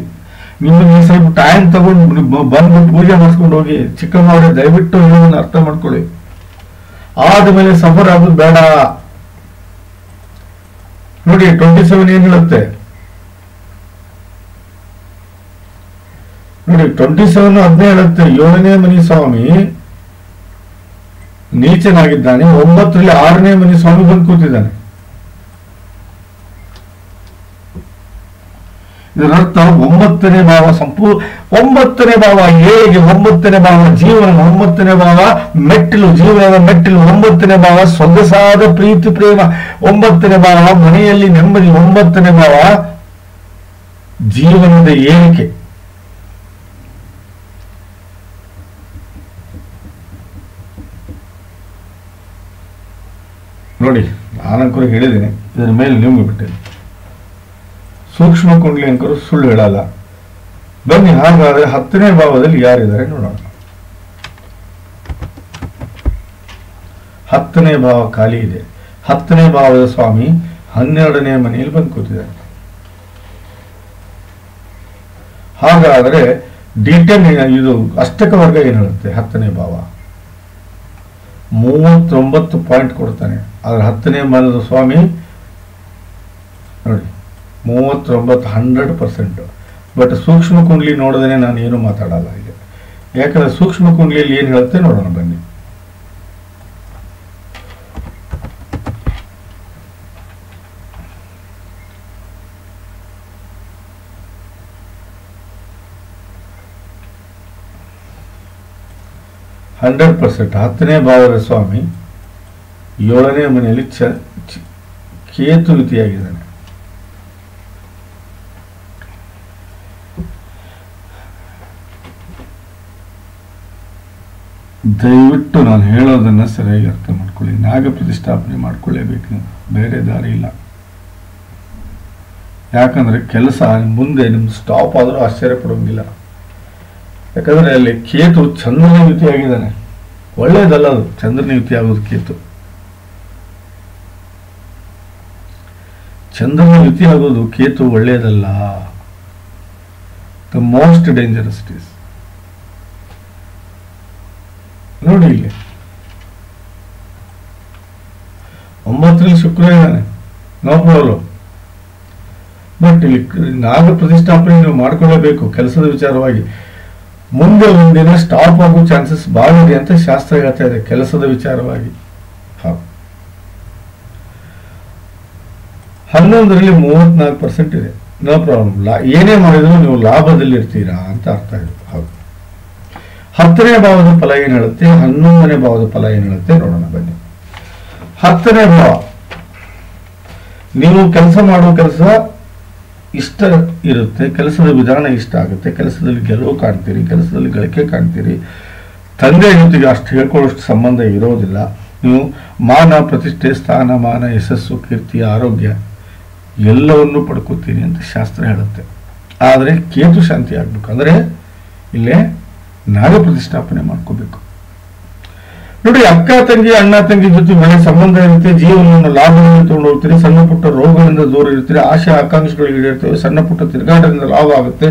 ನಿಮಗೆ ಸ್ವಲ್ಪ ಟೈಮ್ ತಗೊಂಡು ಬಂದು ಪೂಜೆ ಮಾಡಿಸ್ಕೊಂಡು ಹೋಗಿ. ಚಿಕ್ಕಮ್ಮವ್ರೆ ದಯವಿಟ್ಟು ಇದನ್ನ ಅರ್ಥ ಮಾಡ್ಕೊಳ್ಳಿ. ಆದ್ಮೇಲೆ ಸಫರ್ ಆಗೋದು ಬೇಡ. ನೋಡಿ 27 ಏನ್ ಹೇಳುತ್ತೆ ನೋಡಿ, 27 ಅದನ್ನೇ ಹೇಳುತ್ತೆ. 7ನೇ ಮನಿ ಸ್ವಾಮಿ ನೀಚನಾಗಿದ್ದಾನೆ. 9ರಲ್ಲಿ 6ನೇ ಮನಿ ಸ್ವಾಮಿ ಬಂದು ಕೂತಿದ್ದಾನೆ. ಇದರರ್ಥ 9ನೇ ಭಾವ 9ನೇ ಭಾವ ಹೇಗೆ? 9ನೇ ಭಾವ ಜೀವನ, 9ನೇ ಭಾವ ಮೆಟ್ಟಿಲು, ಜೀವನದ ಮೆಟ್ಟಿಲು. 9ನೇ ಭಾವ ಸೊಗಸಾದ ಪ್ರೀತಿ ಪ್ರೇಮ. 9ನೇ ಭಾವ ಮನೆಯಲ್ಲಿ ನೆಮ್ಮದಿ. 9ನೇ ಭಾವ ಜೀವನದ ಏರಿಕೆ. ನೋಡಿ, ನಾನಂಕರು ಹೇಳಿದ್ದೇನೆ, ಇದರ ಮೇಲೆ ನಿಮ್ಗೆ ಬಿಟ್ಟೇನೆ. ಸೂಕ್ಷ್ಮ ಕುಂಡ್ಲಿ ಅಂಕರು ಸುಳ್ಳು ಹೇಳಲ್ಲ. ಬನ್ನಿ ಹಾಗಾದ್ರೆ 10ನೇ ಭಾವದಲ್ಲಿ ಯಾರಿದ್ದಾರೆ ನೋಡೋಣ. 10ನೇ ಭಾವ ಖಾಲಿ ಇದೆ. 10ನೇ ಭಾವದ ಸ್ವಾಮಿ 12ನೇ ಮನೆಯಲ್ಲಿ ಬಂದು ಕೂತಿದ್ದಾರೆ. ಹಾಗಾದ್ರೆ D10 ಇದು ಅಷ್ಟಕ ವರ್ಗ ಏನ್ ಹೇಳುತ್ತೆ? 10ನೇ ಭಾವ 39 ಪಾಯಿಂಟ್ ಕೊಡ್ತಾನೆ. ಆದ್ರೆ 10ನೇ ಭಾವದ ಸ್ವಾಮಿ ನೋಡಿ 39, 100%. ಬಟ್ ಸೂಕ್ಷ್ಮ ಕುಂಡ್ಲಿ ನೋಡಿದ್ರೆ ನಾನು ಏನು ಮಾತಾಡಲ್ಲ ಈಗ, ಯಾಕಂದ್ರೆ ಸೂಕ್ಷ್ಮ ಕುಂಡ್ಲಿಯಲ್ಲಿ ಏನ್ ಹೇಳುತ್ತೆ ನೋಡೋಣ ಬನ್ನಿ. %. 10ನೇ ಭಾವದ ಸ್ವಾಮಿ 7ನೇ ಮನೆಯಲ್ಲಿ ಕೇತು ಯುತಿಯಾಗಿದ್ದಾನೆ. ದಯವಿಟ್ಟು ನಾನು ಹೇಳೋದನ್ನ ಸರಿಯಾಗಿ ಅರ್ಥ ಮಾಡ್ಕೊಳ್ಳಿ. ನಾಗ ಪ್ರತಿಷ್ಠಾಪನೆ ಮಾಡ್ಕೊಳ್ಳೇಬೇಕು ನೀವು, ಬೇರೆ ದಾರಿ ಇಲ್ಲ. ಯಾಕಂದರೆ ಕೆಲಸ ಮುಂದೆ ನಿಮ್ದು ಸ್ಟಾಪ್ ಆದರೂ ಆಶ್ಚರ್ಯ ಪಡೋಂಗಿಲ್ಲ. ಯಾಕಂದರೆ ಅಲ್ಲಿ ಕೇತು ಚಂದ್ರನ ಯುತಿಯಾಗಿದ್ದಾನೆ. ಒಳ್ಳೆಯದಲ್ಲ ಅದು ಚಂದ್ರನ ಯುತಿ ಆಗೋದು. ಚಂದ್ರನ ಯುತಿ ಆಗೋದು ಕೇತು ಒಳ್ಳೆಯದಲ್ಲ. The most dangerous it is. ನೋಡಿ ಇಲ್ಲಿ 9ರಲ್ಲಿ ಶುಕ್ರ ಇದ್ದಾನೆ, ನೋ ಪ್ರಾಬ್ಲಮ್. ಬಟ್ ಇಲ್ಲಿ ನಾಗ ಪ್ರತಿಷ್ಠಾಪನೆ ನೀವು ಮಾಡ್ಕೊಳ್ಳೇಬೇಕು ಕೆಲಸದ ವಿಚಾರವಾಗಿ. ಮುಂದೆ ಒಂದಿನ ಸ್ಟಾಪ್ ಆಗೋ ಚಾನ್ಸಸ್ ಭಾಳ ಇದೆ ಅಂತ ಶಾಸ್ತ್ರ ಹೇಳ್ತಾ ಇದೆ ಕೆಲಸದ ವಿಚಾರವಾಗಿ. 11ರಲ್ಲಿ 34% ಇದೆ, ನೋ ಪ್ರಾಬ್ಲಮ್. ಏನೇ ಮಾಡಿದ್ರು ನೀವು ಲಾಭದಲ್ಲಿ ಇರ್ತೀರಾ ಅಂತ ಅರ್ಥ ಇದೆ. ಹೌದು. 10ನೇ ಭಾವದ ಫಲ ಏನು ಹೇಳುತ್ತೆ, 11ನೇ ಭಾವದ ಫಲ ಏನು ಹೇಳುತ್ತೆ ನೋಡೋಣ ಬನ್ನಿ. 10ನೇ ಭಾವ, ನೀವು ಕೆಲಸ ಮಾಡುವ ಕೆಲಸ ಇಷ್ಟ ಇರುತ್ತೆ, ಕೆಲಸದ ವಿಧಾನ ಇಷ್ಟ ಆಗುತ್ತೆ, ಕೆಲಸದಲ್ಲಿ ಗೆಲುವು ಕಾಣ್ತೀರಿ, ಕೆಲಸದಲ್ಲಿ ಗಳಿಕೆ ಕಾಣ್ತೀರಿ. ತಂದೆ ಜೊತೆಗೆ ಅಷ್ಟು ಹೇಳ್ಕೊಳ್ಳೋಷ್ಟು ಸಂಬಂಧ ಇರೋದಿಲ್ಲ. ನೀವು ಮಾನ ಪ್ರತಿಷ್ಠೆ, ಸ್ಥಾನ ಮಾನ, ಯಶಸ್ಸು, ಕೀರ್ತಿ, ಆರೋಗ್ಯ ಎಲ್ಲವನ್ನೂ ಪಡ್ಕೋತೀರಿ ಅಂತ ಶಾಸ್ತ್ರ ಹೇಳುತ್ತೆ. ಆದರೆ ಕೇತು ಶಾಂತಿ ಆಗ್ಬೇಕು ಅಂದರೆ ಇಲ್ಲೇ ನಾಗ ಪ್ರತಿಷ್ಠಾಪನೆ ಮಾಡ್ಕೋಬೇಕು. ನೋಡಿ, ಅಕ್ಕ ತಂಗಿ ಅಣ್ಣ ತಂಗಿ ಜೊತೆ ಒಳ್ಳೆ ಸಂಬಂಧ ಇರುತ್ತೆ, ಜೀವನವನ್ನು ಲಾಭದಿಂದ ತಗೊಂಡು ಹೋಗ್ತೀರಿ, ಸಣ್ಣ ಪುಟ್ಟ ರೋಗಗಳಿಂದ ದೂರ ಇರ್ತೀರಿ, ಆಶೆ ಆಕಾಂಕ್ಷೆಗಳು ಈಡೇರ್ತವೆ, ಸಣ್ಣ ಪುಟ್ಟ ತಿರುಗಾಟದಿಂದ ಲಾಭ ಆಗುತ್ತೆ,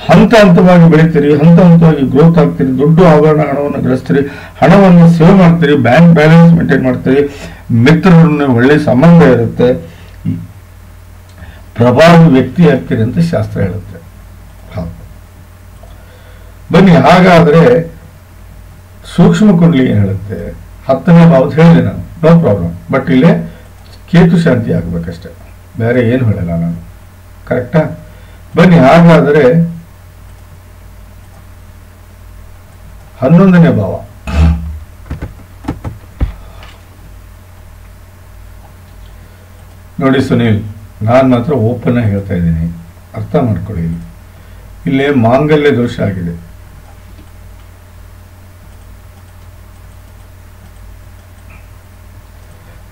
ಹಂತ ಹಂತವಾಗಿ ಬೆಳಿತೀರಿ, ಹಂತ ಹಂತವಾಗಿ ಗ್ರೋತ್ ಆಗ್ತೀರಿ, ದೊಡ್ಡ ಆಭರಣ ಹಣವನ್ನು ಗಳಿಸ್ತೀರಿ, ಹಣವನ್ನು ಸೇವ್ ಮಾಡ್ತೀರಿ, ಬ್ಯಾಂಕ್ ಬ್ಯಾಲೆನ್ಸ್ ಮೇಂಟೈನ್ ಮಾಡ್ತೀರಿ, ಮಿತ್ರರನ್ನು ಒಳ್ಳೆ ಸಂಬಂಧ ಇರುತ್ತೆ, ಪ್ರಭಾವಿ ವ್ಯಕ್ತಿ ಆಗ್ತೀರಿ ಅಂತ ಶಾಸ್ತ್ರ ಹೇಳುತ್ತೆ. ಹೌದು ಬನ್ನಿ, ಹಾಗಾದ್ರೆ ಸೂಕ್ಷ್ಮ ಕುಂಡಲಿ ಏನು ಹೇಳುತ್ತೆ, 10ನೇ ಭಾವದ ಹೇಳಿದೆ ನಾನು, ನೋ ಪ್ರಾಬ್ಲಮ್. ಬಟ್ ಇಲ್ಲೇ ಕೇತು ಶಾಂತಿ ಆಗ್ಬೇಕಷ್ಟೆ, ಬೇರೆ ಏನು ಹೇಳಲ್ಲ ನಾನು. ಕರೆಕ್ಟಾ? ಬನ್ನಿ, ಹಾಗಾದರೆ 11ನೇ ಭಾವ. ನೋಡಿ ಸುನೀಲ್, ನಾನು ಮಾತ್ರ ಓಪನ್ ಆಗಿ ಹೇಳ್ತಾ ಇದ್ದೀನಿ, ಅರ್ಥ ಮಾಡ್ಕೊಳ್ಳಿ. ಇಲ್ಲೇ ಮಾಂಗಲ್ಯ ದೋಷ ಆಗಿದೆ.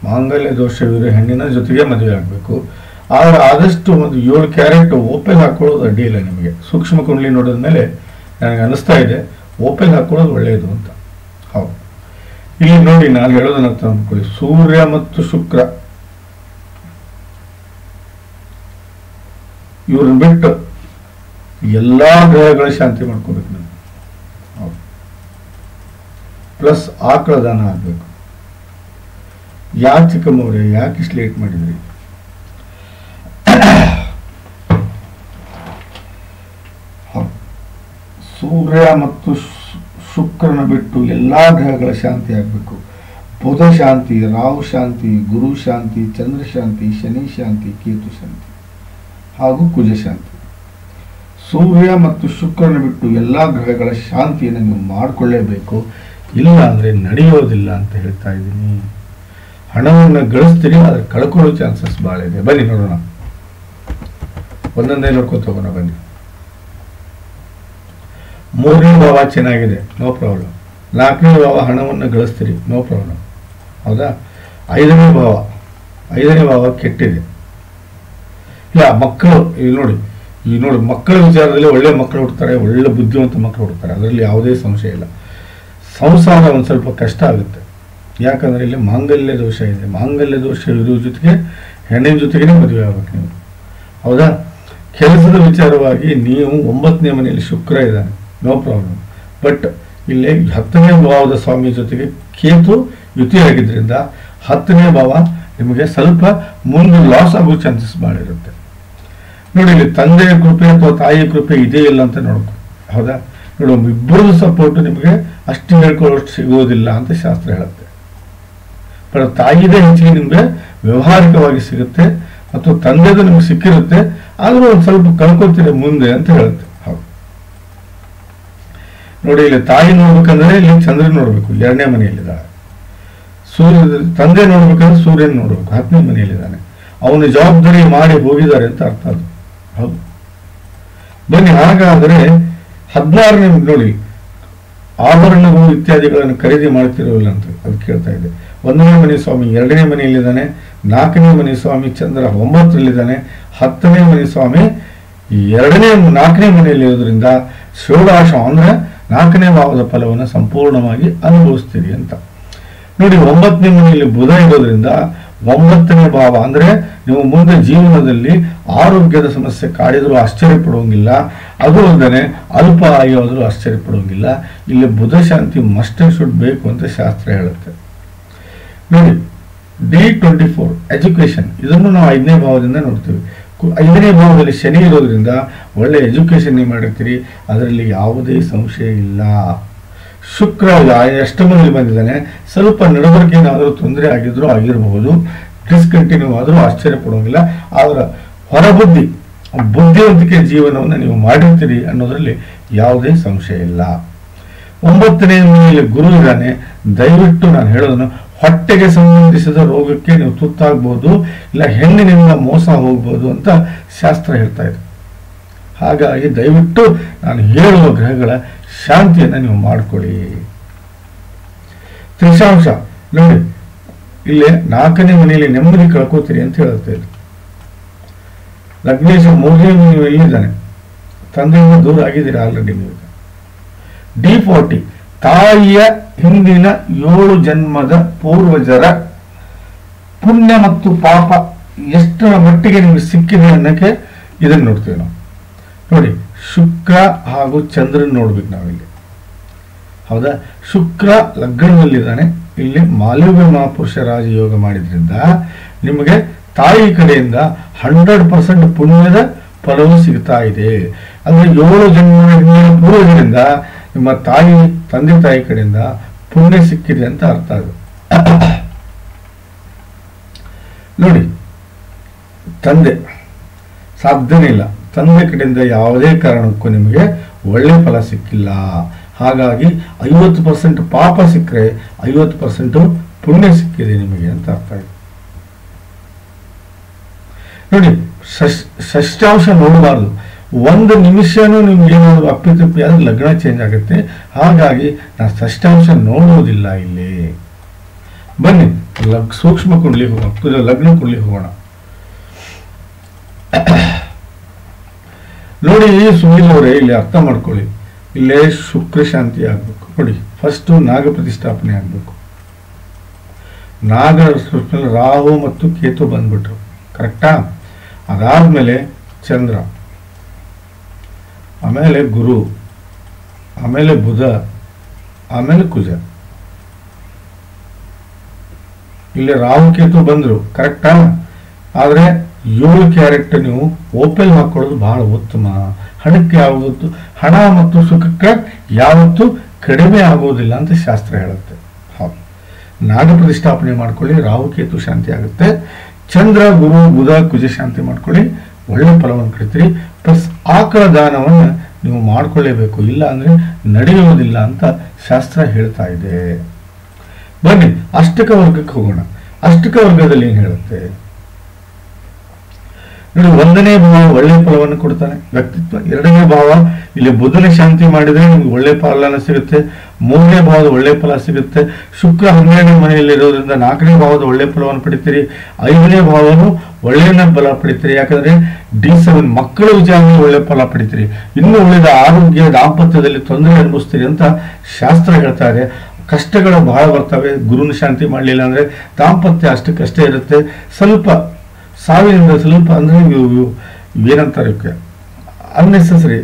ಮಾಂಗಲ್ಯ ದೋಷವಿರೋ ಹೆಣ್ಣಿನ ಜೊತೆಗೆ ಮದುವೆ ಆಗಬೇಕು. ಆದರೆ ಆದಷ್ಟು ಒಂದು 7 ಕ್ಯಾರೆಟ್ ಓಪೆಲ್ ಹಾಕೊಳ್ಳೋದು ಅಡ್ಡಿ ಇಲ್ಲ ನಿಮಗೆ. ಸೂಕ್ಷ್ಮ ಕುಂಡಲಿ ನೋಡಿದ ಮೇಲೆ ನನಗೆ ಅನಿಸ್ತಾ ಇದೆ ಓಪೆಲ್ ಹಾಕೊಳ್ಳೋದು ಒಳ್ಳೆಯದು ಅಂತ. ಹೌದು, ಇಲ್ಲಿ ನೋಡಿ ನಾನು ಹೇಳೋದನ್ನ ಅರ್ಥ ಮಾಡ್ಕೊಳ್ಳಿ. ಸೂರ್ಯ ಮತ್ತು ಶುಕ್ರ ಇವ್ರನ್ನ ಬಿಟ್ಟು ಎಲ್ಲ ಗ್ರಹಗಳ ಶಾಂತಿ ಮಾಡ್ಕೋಬೇಕು ನಾನು. ಹೌದು, ಪ್ಲಸ್ ಆಕಳ ದಾನ ಆಗಬೇಕು. ಯಾಕೆ ಚಿಕ್ಕಮ್ಮವ್ರೆ, ಯಾಕೆ ಇಷ್ಟು ಲೇಟ್ ಮಾಡಿದ್ರಿ? ಸೂರ್ಯ ಮತ್ತು ಶುಕ್ರನ ಬಿಟ್ಟು ಎಲ್ಲಾ ಗ್ರಹಗಳ ಶಾಂತಿ ಆಗಬೇಕು. ಬುಧ ಶಾಂತಿ, ರಾಹು ಶಾಂತಿ, ಗುರು ಶಾಂತಿ, ಚಂದ್ರ ಶಾಂತಿ, ಶನಿ ಶಾಂತಿ, ಕೇತು ಶಾಂತಿ ಹಾಗೂ ಕುಜ ಶಾಂತಿ. ಸೂರ್ಯ ಮತ್ತು ಶುಕ್ರನ ಬಿಟ್ಟು ಎಲ್ಲಾ ಗ್ರಹಗಳ ಶಾಂತಿಯನ್ನು ನೀವು ಮಾಡಿಕೊಳ್ಳೇಬೇಕು. ಇಲ್ಲ ಅಂದ್ರೆ ನಡೆಯೋದಿಲ್ಲ ಅಂತ ಹೇಳ್ತಾ ಇದ್ದೀನಿ. ಹಣವನ್ನು ಗಳಿಸ್ತೀರಿ, ಆದರೆ ಕಳ್ಕೊಳ್ಳೋ ಚಾನ್ಸಸ್ ಭಾಳ ಇದೆ. ಬನ್ನಿ ನೋಡೋಣ, ಒಂದೊಂದೇ ನೋಡ್ಕೊತ ಹೋಗೋಣ ಬನ್ನಿ. 3ನೇ ಭಾವ ಚೆನ್ನಾಗಿದೆ, ನೋ ಪ್ರಾಬ್ಲಮ್. 4ನೇ ಭಾವ ಹಣವನ್ನು ಗಳಿಸ್ತೀರಿ, ನೋ ಪ್ರಾಬ್ಲಮ್. ಹೌದಾ? 5ನೇ ಭಾವ ಕೆಟ್ಟಿದೆ. ಇಲ್ಲ, ಮಕ್ಕಳು ಇಲ್ಲಿ ನೋಡಿ ಮಕ್ಕಳ ವಿಚಾರದಲ್ಲಿ ಒಳ್ಳೆ ಮಕ್ಕಳು ಹುಡ್ತಾರೆ, ಒಳ್ಳೆ ಬುದ್ಧಿವಂತ ಮಕ್ಕಳು ಹುಡ್ತಾರೆ, ಅದರಲ್ಲಿ ಯಾವುದೇ ಸಂಶಯ ಇಲ್ಲ. ಸಂಸಾರ ಒಂದು ಸ್ವಲ್ಪ ಕಷ್ಟ ಆಗುತ್ತೆ, ಯಾಕಂದ್ರೆ ಇಲ್ಲಿ ಮಾಂಗಲ್ಯ ದೋಷ ಇದೆ. ಮಾಂಗಲ್ಯ ದೋಷ ಇರೋ ಜೊತೆಗೆ ಹೆಣ್ಣಿನ ಜೊತೆಗೇ ಮದುವೆ ಆಗ್ಬೇಕು ನೀವು. ಹೌದಾ? ಕೆಲಸದ ವಿಚಾರವಾಗಿ ನೀವು 9ನೇ ಮನೆಯಲ್ಲಿ ಶುಕ್ರ ಇದ್ದಾನೆ, ನೋ ಪ್ರಾಬ್ಲಮ್. ಬಟ್ ಇಲ್ಲಿ 10ನೇ ಭಾವದ ಸ್ವಾಮಿ ಜೊತೆಗೆ ಕೇತು ಯುತಿಯಾಗಿದ್ದರಿಂದ 10ನೇ ಭಾವ ನಿಮಗೆ ಸ್ವಲ್ಪ ಮುಂದೆ ಲಾಸ್ ಆಗೋ ಚಾನ್ಸಸ್ ಭಾಳ ಇರುತ್ತೆ. ನೋಡಿ, ಇಲ್ಲಿ ತಂದೆಯ ಕೃಪೆ ಅಥವಾ ತಾಯಿಯ ಕೃಪೆ ಇದೇ ಇಲ್ಲ ಅಂತ ನೋಡ್ಕೊ. ಹೌದಾ? ನೋಡಿ, ಇಬ್ಬರದು ಸಪೋರ್ಟ್ ನಿಮಗೆ ಅಷ್ಟು ಹೇಳ್ಕೊಳ್ಳೋಷ್ಟು ಸಿಗೋದಿಲ್ಲ ಅಂತ ಶಾಸ್ತ್ರ ಹೇಳುತ್ತೆ. ಬಟ್ ತಾಯಿದೇ ಹೆಚ್ಚಿಗೆ ನಿಮಗೆ ವ್ಯವಹಾರಿಕವಾಗಿ ಸಿಗುತ್ತೆ, ಮತ್ತು ತಂದೆದು ನಿಮ್ಗೆ ಸಿಕ್ಕಿರುತ್ತೆ, ಆದರೂ ಒಂದು ಸ್ವಲ್ಪ ಕಳ್ಕೊತೀರಿ ಮುಂದೆ ಅಂತ ಹೇಳುತ್ತೆ. ಹೌದು ನೋಡಿ, ಇಲ್ಲಿ ತಾಯಿ ನೋಡ್ಬೇಕಂದ್ರೆ ಇಲ್ಲಿ ಚಂದ್ರ ನೋಡ್ಬೇಕು, 2ನೇ ಮನೆಯಲ್ಲಿದ್ದಾಳೆ. ತಂದೆ ನೋಡ್ಬೇಕಂದ್ರೆ ಸೂರ್ಯನ ನೋಡ್ಬೇಕು, 10ನೇ ಮನೆಯಲ್ಲಿದ್ದಾನೆ. ಅವನ ಜವಾಬ್ದಾರಿ ಮಾಡಿ ಹೋಗಿದ್ದಾರೆ ಅಂತ ಅರ್ಥ ಅದು. ಹೌದು ಬನ್ನಿ, ಹಾಗಾದರೆ 16ನೇ ನೋಡಿ, ಆಭರಣಗಳು ಇತ್ಯಾದಿಗಳನ್ನು ಖರೀದಿ ಮಾಡ್ತಿರೋಲ್ಲ ಅಂತ ಅದು ಕೇಳ್ತಾ ಇದೆ. 1ನೇ ಮನೆ ಸ್ವಾಮಿ 2ನೇ ಮನೆಯಲ್ಲಿದ್ದಾನೆ, 4ನೇ ಮನೆ ಸ್ವಾಮಿ ಚಂದ್ರ 9ರಲ್ಲಿದ್ದಾನೆ, 10ನೇ ಮನೆ ಸ್ವಾಮಿ 4ನೇ ಮನೆಯಲ್ಲಿ ಇರೋದ್ರಿಂದ ಷೋಡಾಶ ಅಂದ್ರೆ 4ನೇ ಭಾವದ ಫಲವನ್ನು ಸಂಪೂರ್ಣವಾಗಿ ಅನುಭವಿಸ್ತೀರಿ ಅಂತ. ನೋಡಿ 9ನೇ ಮನೆಯಲ್ಲಿ ಬುಧ ಇರೋದ್ರಿಂದ 9ನೇ ಭಾವ ಅಂದ್ರೆ ನೀವು ಮುಂದೆ ಜೀವನದಲ್ಲಿ ಆರೋಗ್ಯದ ಸಮಸ್ಯೆ ಕಾಡಿದ್ರು ಆಶ್ಚರ್ಯ ಪಡುವಂಗಿಲ್ಲ, ಅದು ಅಲ್ಲದೆ ಅಲ್ಪ ಆಯೋದ್ರೂ ಆಶ್ಚರ್ಯ ಪಡುವಂಗಿಲ್ಲ. ಇಲ್ಲಿ ಬುಧ ಶಾಂತಿ ಮಸ್ಟ್ ಅಂಡ್ ಶುಡ್ ಬೇಕು ಅಂತ ಶಾಸ್ತ್ರ ಹೇಳುತ್ತೆ. ನೋಡಿ D24 ಎಜುಕೇಶನ್, ಇದನ್ನು ನಾವು 5ನೇ ಭಾವದಿಂದ ನೋಡ್ತೀವಿ. 5ನೇ ಭಾವದಲ್ಲಿ ಶನಿ ಇರೋದ್ರಿಂದ ಒಳ್ಳೆ ಎಜುಕೇಶನ್ ನೀವು ಮಾಡಿರ್ತೀರಿ, ಅದರಲ್ಲಿ ಯಾವುದೇ ಸಂಶಯ ಇಲ್ಲ. ಶುಕ್ರ ಅಷ್ಟಮದಲ್ಲಿ ಬಂದಿದ್ದಾನೆ, ಸ್ವಲ್ಪ ನಡವಳಿಕೆ ಏನಾದರೂ ತೊಂದರೆ ಆಗಿದ್ರು ಆಗಿರಬಹುದು, ಡಿಸ್ಕಂಟಿನ್ಯೂ ಆದರೂ ಆಶ್ಚರ್ಯ ಪಡುವಂಗಿಲ್ಲ. ಅವರ ಹೊರಬುದ್ಧಿ ಬುದ್ಧಿವಂತಿಕೆ ಜೀವನವನ್ನು ನೀವು ಮಾಡಿರ್ತೀರಿ ಅನ್ನೋದರಲ್ಲಿ ಯಾವುದೇ ಸಂಶಯ ಇಲ್ಲ. 9ನೇ ಮನೆಯಲ್ಲಿ ಗುರು ಇದ್ದಾನೆ, ದಯವಿಟ್ಟು ನಾನು ಹೇಳೋದನ್ನು ಹೊಟ್ಟೆಗೆ ಸಂಬಂಧಿಸಿದ ರೋಗಕ್ಕೆ ನೀವು ತುತ್ತಾಗಬಹುದು, ಇಲ್ಲ ಹೆಣ್ಣಿನಿಂದ ಮೋಸ ಹೋಗ್ಬೋದು ಅಂತ ಶಾಸ್ತ್ರ ಹೇಳ್ತಾ ಇದೆ. ಹಾಗಾಗಿ ದಯವಿಟ್ಟು ನಾನು ಹೇಳುವ ಗ್ರಹಗಳ ಶಾಂತಿಯನ್ನು ನೀವು ಮಾಡಿಕೊಳ್ಳಿ. ತ್ರಿಶಾಂಶ ನೋಡಿ, ಇಲ್ಲಿ 4ನೇ ಮನೆಯಲ್ಲಿ ನೆಮ್ಮದಿ ಕಳ್ಕೋತೀರಿ ಅಂತ ಹೇಳುತ್ತೆ. ಲಗ್ನೇಶ 3ನೇ ಮನೆಯಲ್ಲಿ ಇದ್ದಾನೆ, ತಂದೆಯಿಂದ ದೂರ ಆಗಿದ್ದೀರಾ ಆಲ್ರೆಡಿ ನೀವು. D40 ತಾಯಿಯ ಹಿಂದಿನ 7 ಜನ್ಮದ ಪೂರ್ವಜರ ಪುಣ್ಯ ಮತ್ತು ಪಾಪ ಎಷ್ಟರ ಮಟ್ಟಿಗೆ ನಿಮಗೆ ಸಿಕ್ಕಿದೆ ಅನ್ನಕ್ಕೆ ಇದನ್ನು ನೋಡ್ತೀವಿ ನಾವು. ನೋಡಿ ಶುಕ್ರ ಹಾಗೂ ಚಂದ್ರನ್ ನೋಡ್ಬೇಕು ನಾವಿಲ್ಲಿ. ಹೌದಾ, ಶುಕ್ರ ಲಗ್ನದಲ್ಲಿದ್ದಾನೆ, ಇಲ್ಲಿ ಮಾಲವ್ಯ ಮಹಾಪುರುಷ ರಾಜಯೋಗ ಮಾಡಿದ್ರಿಂದ ನಿಮಗೆ ತಾಯಿ ಕಡೆಯಿಂದ 100% ಪುಣ್ಯದ ಫಲವು ಸಿಗ್ತಾ ಇದೆ. ಅಂದ್ರೆ 7 ಜನ್ಮದ ಪೂರ್ವಜರಿಂದ ನಿಮ್ಮ ತಂದೆ ತಾಯಿ ಕಡೆಯಿಂದ ಪುಣ್ಯ ಸಿಕ್ಕಿದೆ ಅಂತ ಅರ್ಥ ಅದು. ನೋಡಿ ತಂದೆ ಸಾಧ್ಯನೇ ಇಲ್ಲ, ತಂದೆ ಕಡೆಯಿಂದ ಯಾವುದೇ ಕಾರಣಕ್ಕೂ ನಿಮಗೆ ಒಳ್ಳೆ ಫಲ ಸಿಕ್ಕಿಲ್ಲ. ಹಾಗಾಗಿ 50% ಪಾಪ ಸಿಕ್ಕರೆ 50% ಪುಣ್ಯ ಸಿಕ್ಕಿದೆ ನಿಮಗೆ ಅಂತ ಅರ್ಥ ಇದೆ. ನೋಡಿ ಷಷ್ಠಾಂಶ ನೋಡಬಾರ್ದು, 1 ನಿಮಿಷನೂ ನಿಮ್ಗೆ ಏನಾದ್ರು ಅಪ್ಪಿತಪ್ಪಿ ಆದ್ರೆ ಲಗ್ನ ಚೇಂಜ್ ಆಗುತ್ತೆ. ಹಾಗಾಗಿ ನಾನು ಷಷ್ಠಾಂಶ ನೋಡುವುದಿಲ್ಲ ಇಲ್ಲಿ. ಬನ್ನಿ ಸೂಕ್ಷ್ಮ ಕುಂಡ್ಲಿ ಹೋಗೋಣ, ಲಗ್ನ ಕುಂಡ್ಲಿ ಹೋಗೋಣ. ನೋಡಿ ಸುನಿಲ್ ಅವರೇ, ಇಲ್ಲಿ ಅರ್ಥ ಮಾಡ್ಕೊಳ್ಳಿ, ಇಲ್ಲೇ ಶುಕ್ರ ಶಾಂತಿ ಆಗ್ಬೇಕು. ನೋಡಿ ಫಸ್ಟ್ ನಾಗ ಪ್ರತಿಷ್ಠಾಪನೆ ಆಗ್ಬೇಕು. ನಾಗ ರಾಹು ಮತ್ತು ಕೇತು ಬಂದ್ಬಿಟ್ರು, ಕರೆಕ್ಟಾ? ಅದಾದ್ಮೇಲೆ ಚಂದ್ರ, ಆಮೇಲೆ ಗುರು, ಆಮೇಲೆ ಬುಧ, ಆಮೇಲೆ ಕುಜ. ಇಲ್ಲಿ ರಾಹು ಕೇತು ಬಂದ್ರು, ಕರೆಕ್ಟಾ? ಆದ್ರೆ 7 ಕ್ಯಾರೆಟ್ ನೀವು ಓಪನ್ ಹಾಕೊಳ್ಳೋದು ಬಹಳ ಉತ್ತಮ. ಹಣಕ್ಕೆ ಯಾವತ್ತು ಹಣ ಮತ್ತು ಸುಖಕ್ಕೆ ಯಾವತ್ತೂ ಕಡಿಮೆ ಆಗೋದಿಲ್ಲ ಅಂತ ಶಾಸ್ತ್ರ ಹೇಳುತ್ತೆ. ಹೌದು, ನಾಗ ಪ್ರತಿಷ್ಠಾಪನೆ ಮಾಡ್ಕೊಳ್ಳಿ, ರಾಹು ಕೇತು ಶಾಂತಿ ಆಗುತ್ತೆ. ಚಂದ್ರ ಗುರು ಬುಧ ಕುಜ ಶಾಂತಿ ಮಾಡ್ಕೊಳ್ಳಿ, ಒಳ್ಳೆ ಫಲವನ್ನು ಕರಿತೀರಿ. ಪ್ಲಸ್ ಆಕಳ ದಾನವನ್ನು ನೀವು ಮಾಡ್ಕೊಳ್ಳೇಬೇಕು, ಇಲ್ಲ ಅಂದ್ರೆ ನಡೆಯುವುದಿಲ್ಲ ಅಂತ ಶಾಸ್ತ್ರ ಹೇಳ್ತಾ ಇದೆ. ಬನ್ನಿ ಅಷ್ಟಕ ವರ್ಗಕ್ಕೆ ಹೋಗೋಣ. ಅಷ್ಟಕ ವರ್ಗದಲ್ಲಿ ಏನ್ ಹೇಳುತ್ತೆ ನೋಡಿ, 1ನೇ ಭಾವ ಒಳ್ಳೆ ಫಲವನ್ನು ಕೊಡ್ತಾನೆ, ವ್ಯಕ್ತಿತ್ವ. 2ನೇ ಭಾವ ಇಲ್ಲಿ ಬುಧನ ಶಾಂತಿ ಮಾಡಿದ್ರೆ ನಿಮ್ಗೆ ಒಳ್ಳೆ ಫಲನ ಸಿಗುತ್ತೆ. 3ನೇ ಭಾವದ ಒಳ್ಳೆ ಫಲ ಸಿಗುತ್ತೆ. ಶುಕ್ರ 12ನೇ ಮನೆಯಲ್ಲಿ ಇರೋದ್ರಿಂದ 4ನೇ ಭಾವದ ಒಳ್ಳೆ ಫಲವನ್ನು ಪಡಿತೀರಿ. 5ನೇ ಭಾವನು ಒಳ್ಳೆಯ ಫಲ ಪಡಿತೀರಿ, ಯಾಕಂದ್ರೆ D7 ಮಕ್ಕಳ ವಿಚಾರದಲ್ಲಿ ಒಳ್ಳೆ ಫಲ ಪಡಿತೀರಿ. ಇನ್ನು ಉಳಿದ ಆರೋಗ್ಯ ದಾಂಪತ್ಯದಲ್ಲಿ ತೊಂದರೆ ಅನುಭವಿಸ್ತೀರಿ ಅಂತ ಶಾಸ್ತ್ರ ಹೇಳ್ತಾ ಇದೆ. ಕಷ್ಟಗಳು ಬಹಳ ಬರ್ತವೆ, ಗುರುನ ಶಾಂತಿ ಮಾಡಲಿಲ್ಲ ಅಂದ್ರೆ ದಾಂಪತ್ಯ ಅಷ್ಟಕ್ಕಷ್ಟೇ ಇರುತ್ತೆ. ಸ್ವಲ್ಪ ಸಾವಿನಿಂದ ಸ್ವಲ್ಪ ಅಂದ್ರೆ ಏನಂತಾರೆ ಅನ್ನೆಸೆಸರಿ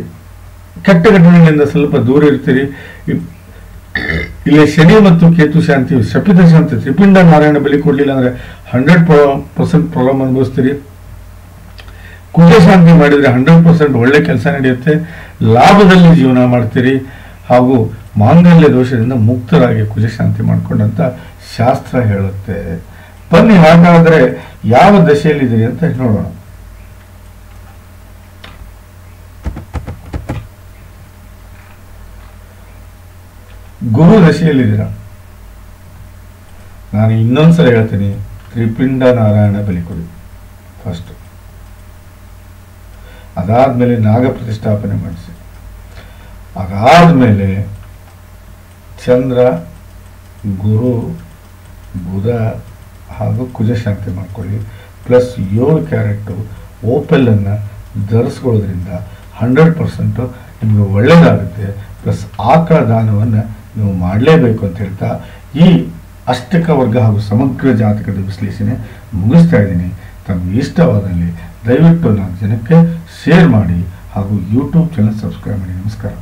ಕೆಟ್ಟ ಘಟನೆಗಳಿಂದ ಸ್ವಲ್ಪ ದೂರ ಇರ್ತೀರಿ. ಇಲ್ಲಿ ಶನಿ ಮತ್ತು ಕೇತು ಶಾಂತಿ, ಶಪಿತ ಶಾಂತಿ, ತ್ರಿಪಿಂಡ ನಾರಾಯಣ ಬಲಿ ಕೊಡ್ಲಿಲ್ಲ ಅಂದ್ರೆ 100% ಪ್ರಾಬ್ಲಮ್ ಅನುಭವಿಸ್ತೀರಿ. ಕುಜ ಶಾಂತಿ ಮಾಡಿದ್ರೆ 100% ಒಳ್ಳೆ ಕೆಲಸ ನಡೆಯುತ್ತೆ, ಲಾಭದಲ್ಲಿ ಜೀವನ ಮಾಡ್ತೀರಿ, ಹಾಗೂ ಮಾಂಗಲ್ಯ ದೋಷದಿಂದ ಮುಕ್ತರಾಗಿ ಕುಜ ಶಾಂತಿ ಮಾಡ್ಕೊಂಡಂತ ಶಾಸ್ತ್ರ ಹೇಳುತ್ತೆ. ಬನ್ನಿ ಹಾಗಾದ್ರೆ ಯಾವ ದಶೆಯಲ್ಲಿದ್ದೀರಿ ಅಂತ ನೋಡೋಣ. ಗುರು ದಶೆಯಲ್ಲಿದ್ದೀರಾ. ನಾನು ಇನ್ನೊಂದ್ಸಲ ಹೇಳ್ತೀನಿ, ತ್ರಿಪಿಂಡ ನಾರಾಯಣ ಬಲಿ ಕೊಡಿ ಫಸ್ಟ್. ಅದಾದ್ಮೇಲೆ ನಾಗ ಪ್ರತಿಷ್ಠಾಪನೆ ಮಾಡಿಸಿ. ಅದಾದ್ಮೇಲೆ ಚಂದ್ರ ಗುರು ಬುಧ ಹಾಗೂ ಕುಜ ಶಾಂತಿ ಮಾಡ್ಕೊಳ್ಳಿ. ಪ್ಲಸ್ 7 ಕ್ಯಾರೆಟ್ ಓಪೆಲನ್ನು ಧರಿಸ್ಕೊಳ್ಳೋದ್ರಿಂದ 100% ನಿಮಗೆ ಒಳ್ಳೆಯದಾಗುತ್ತೆ. ಪ್ಲಸ್ ಆಕಳ ದಾನವನ್ನು ನೀವು ಮಾಡಲೇಬೇಕು ಅಂತ ಹೇಳ್ತಾ ಈ ಅಷ್ಟಕ ವರ್ಗ ಹಾಗೂ ಸಮಗ್ರ ಜಾತಕದ ವಿಶ್ಲೇಷಣೆ ಮುಗಿಸ್ತಾ ಇದ್ದೀನಿ. ತಮಗೆ ಇಷ್ಟವಾದಲ್ಲಿ ದಯವಿಟ್ಟು 4 ಜನಕ್ಕೆ ಶೇರ್ ಮಾಡಿ ಹಾಗೂ ಯೂಟ್ಯೂಬ್ ಚಾನಲ್ ಸಬ್ಸ್ಕ್ರೈಬ್ ಮಾಡಿ. ನಮಸ್ಕಾರ.